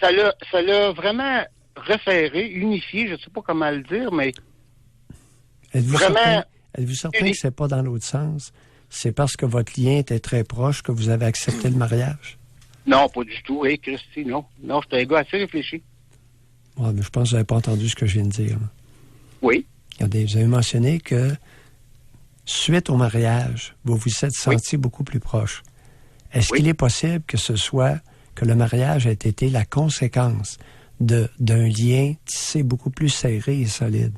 Speaker 7: Ça l'a vraiment resserré, unifié, je ne sais pas comment le dire, mais
Speaker 2: êtes-vous certain que c'est pas dans l'autre sens? C'est parce que votre lien était très proche que vous avez accepté le mariage?
Speaker 7: Non, pas du tout. Hey, Christy, non. Non, j'étais un gars assez réfléchi.
Speaker 2: Oui, mais je pense que vous n'avez pas entendu ce que je viens de dire. Là.
Speaker 7: Oui.
Speaker 2: Regardez, vous avez mentionné que suite au mariage, vous vous êtes senti beaucoup plus proche. Est-ce qu'il est possible que ce soit que le mariage ait été la conséquence d'un lien tissé beaucoup plus serré et solide?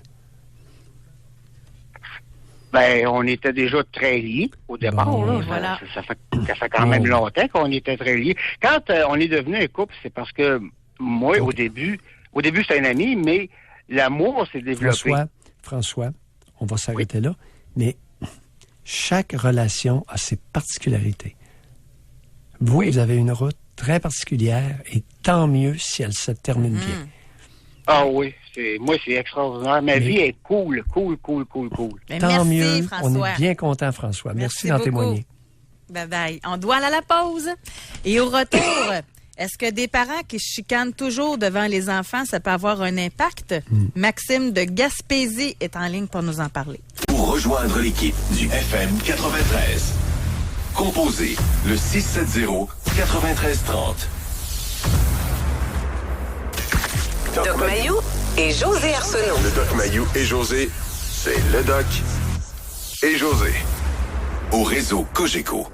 Speaker 7: Ben, on était déjà très liés au départ.
Speaker 2: Bon,
Speaker 7: là.
Speaker 1: Voilà.
Speaker 7: Ça fait quand même longtemps qu'on était très liés. Quand on est devenu un couple, c'est parce que moi, au début, c'était un ami, mais l'amour s'est développé.
Speaker 2: François, on va s'arrêter là, mais chaque relation a ses particularités. Vous avez une route très particulière et tant mieux si elle se termine bien.
Speaker 7: Ah oui, moi, c'est extraordinaire. Ma vie est cool.
Speaker 1: Mais
Speaker 2: tant
Speaker 1: merci,
Speaker 2: mieux,
Speaker 1: François.
Speaker 2: on est bien content, François. Merci d'en
Speaker 1: beaucoup.
Speaker 2: témoigner.
Speaker 1: Bye-bye. On doit aller à la pause. Et au retour, est-ce que des parents qui se chicanent toujours devant les enfants, ça peut avoir un impact? Maxime de Gaspésie est en ligne pour nous en parler.
Speaker 3: Pour rejoindre l'équipe du FM 93, composez le 670-9330.
Speaker 4: Doc Mayou et José Arsenault.
Speaker 3: Le Doc Mayou et José, c'est le Doc et José. Au réseau Cogeco.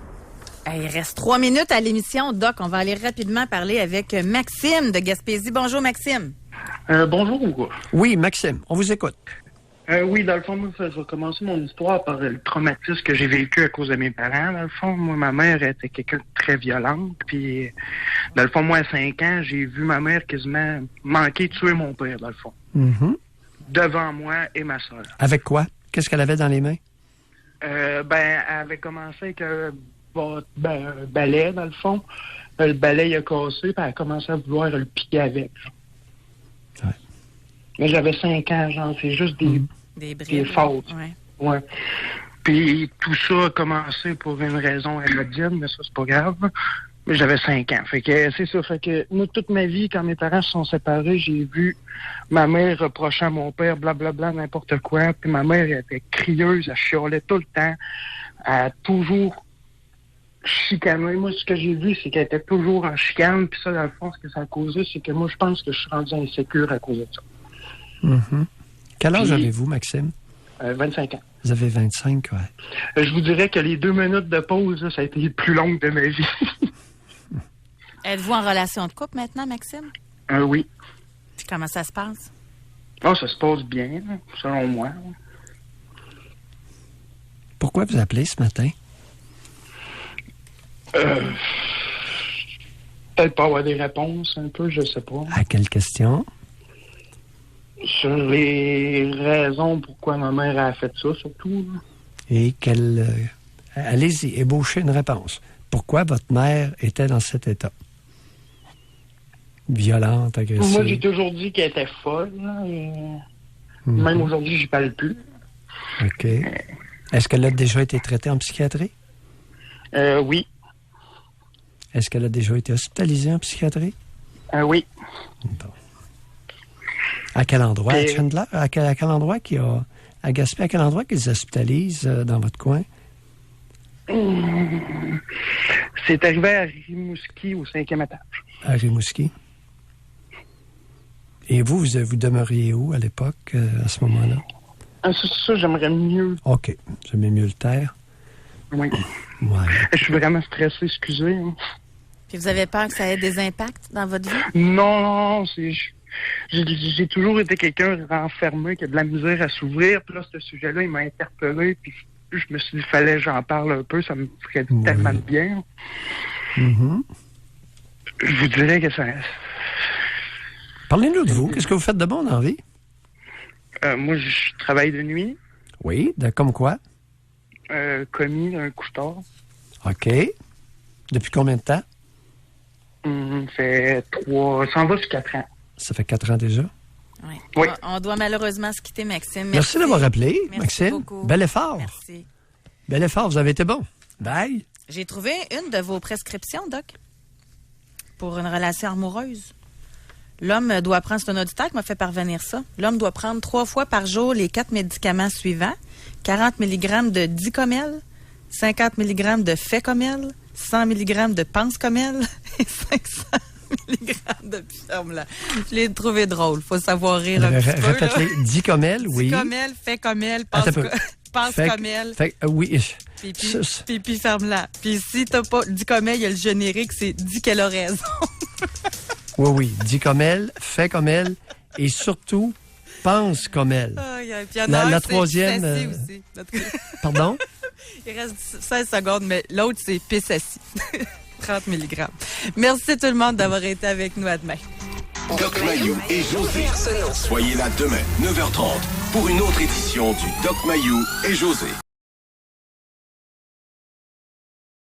Speaker 1: Il reste 3 minutes à l'émission. Doc, on va aller rapidement parler avec Maxime de Gaspésie. Bonjour, Maxime.
Speaker 8: Bonjour.
Speaker 2: Oui, Maxime, on vous écoute.
Speaker 8: Oui, dans le fond, moi, je vais commencer mon histoire par le traumatisme que j'ai vécu à cause de mes parents. Dans le fond, moi, ma mère était quelqu'un de très violente. Puis, dans le fond, moi, à 5 ans, j'ai vu ma mère quasiment manquer de tuer mon père, dans le fond. Devant moi et ma soeur.
Speaker 2: Avec quoi? Qu'est-ce qu'elle avait dans les mains?
Speaker 8: Elle avait commencé avec un balai, dans le fond. Le balai, il a cassé, puis elle a commencé à vouloir le piquer avec.
Speaker 2: Ouais.
Speaker 8: Mais j'avais 5 ans, genre, c'est juste des fautes. Ouais. Puis tout ça a commencé pour une raison anodine, mais ça, c'est pas grave. Mais j'avais 5 ans. Fait que c'est ça. Fait que moi, toute ma vie, quand mes parents se sont séparés, j'ai vu ma mère reprochant à mon père, blablabla, n'importe quoi. Puis ma mère, elle était crieuse, elle chialait tout le temps. Elle a toujours chicané. Moi, ce que j'ai vu, c'est qu'elle était toujours en chicane. Puis ça, dans le fond, ce que ça a causé, c'est que moi, je pense que je suis rendu insécure à cause de ça.
Speaker 2: Quel âge avez-vous, Maxime?
Speaker 8: 25 ans.
Speaker 2: Vous avez 25, ouais.
Speaker 8: Je vous dirais que les 2 minutes de pause, là, ça a été le plus long de ma vie.
Speaker 1: Êtes-vous en relation de couple maintenant, Maxime?
Speaker 8: Oui.
Speaker 1: Puis comment ça se passe?
Speaker 8: Oh, ça se passe bien, là, selon moi.
Speaker 2: Pourquoi vous appelez ce matin?
Speaker 8: Peut-être pas avoir des réponses, un peu, je sais pas.
Speaker 2: À quelle question?
Speaker 8: Sur les raisons pourquoi ma mère a fait ça, surtout. Là.
Speaker 2: Et allez-y, ébauchez une réponse. Pourquoi votre mère était dans cet état? violente, agressive?
Speaker 8: Moi, j'ai toujours dit qu'elle était folle. Là, et... Même aujourd'hui, j'y parle plus.
Speaker 2: OK. Est-ce qu'elle a déjà été traitée en psychiatrie?
Speaker 8: Oui.
Speaker 2: Est-ce qu'elle a déjà été hospitalisée en psychiatrie?
Speaker 8: Oui.
Speaker 2: Bon. À quel endroit? À Chandler? À quel endroit à Gaspé, à quel endroit qu'ils hospitalisent dans votre coin?
Speaker 8: C'est arrivé à Rimouski, au 5e étage.
Speaker 2: À Rimouski. Et vous demeuriez où à l'époque, à ce moment-là?
Speaker 8: C'est ça, j'aimerais mieux.
Speaker 2: OK. J'aimais mieux le taire.
Speaker 8: Oui.
Speaker 2: Ouais.
Speaker 8: Je suis vraiment stressé, excusez.
Speaker 1: Puis vous avez peur que ça ait des impacts dans votre vie?
Speaker 8: Non, j'ai toujours été quelqu'un renfermé qui a de la misère à s'ouvrir. Puis là, ce sujet-là, il m'a interpellé. Puis je me suis dit, fallait que j'en parle un peu. Ça me ferait tellement de bien.
Speaker 2: Mm-hmm.
Speaker 8: Je vous dirais que ça...
Speaker 2: Parlez-nous de vous. Qu'est-ce que vous faites de bon dans la vie?
Speaker 8: Moi, je travaille de nuit.
Speaker 2: Oui, comme quoi?
Speaker 8: Commis d'un couche-tard.
Speaker 2: OK. Depuis combien de temps?
Speaker 8: Ça fait ça en va sur 4 ans.
Speaker 2: Ça fait 4 ans déjà?
Speaker 1: Oui. On doit malheureusement se quitter, Maxime.
Speaker 2: Merci d'avoir appelé, Maxime.
Speaker 1: Beaucoup.
Speaker 2: Bel effort.
Speaker 1: Merci.
Speaker 2: Bel effort, vous avez été bon. Bye.
Speaker 1: J'ai trouvé une de vos prescriptions, Doc, pour une relation amoureuse. L'homme doit prendre, c'est un auditeur qui m'a fait parvenir ça. L'homme doit prendre 3 fois par jour les 4 médicaments suivants. 40 mg de dicomel, 50 mg de fécomel, 100 mg de panscomel et 500 mg de pifamla. Je l'ai trouvé drôle. Faut savoir rire un petit peu.
Speaker 2: Répète-les. Dicomel, oui.
Speaker 1: Dicomel, fécomel, panscomel.
Speaker 2: Oui.
Speaker 1: Puis pifamla. Puis si t'as pas dicomel, il y a le générique, c'est dit qu'elle a raison.
Speaker 2: Oui. Dicomel, fécomel et surtout pense comme elle. La troisième.
Speaker 1: Aussi.
Speaker 2: Pardon?
Speaker 1: Il reste 16 secondes, mais l'autre, c'est Pissassi. 30 mg. Merci tout le monde d'avoir été avec nous. À demain.
Speaker 3: Doc Mayou et José. Soyez là demain, 9h30, pour une autre édition du Doc Mayou et José.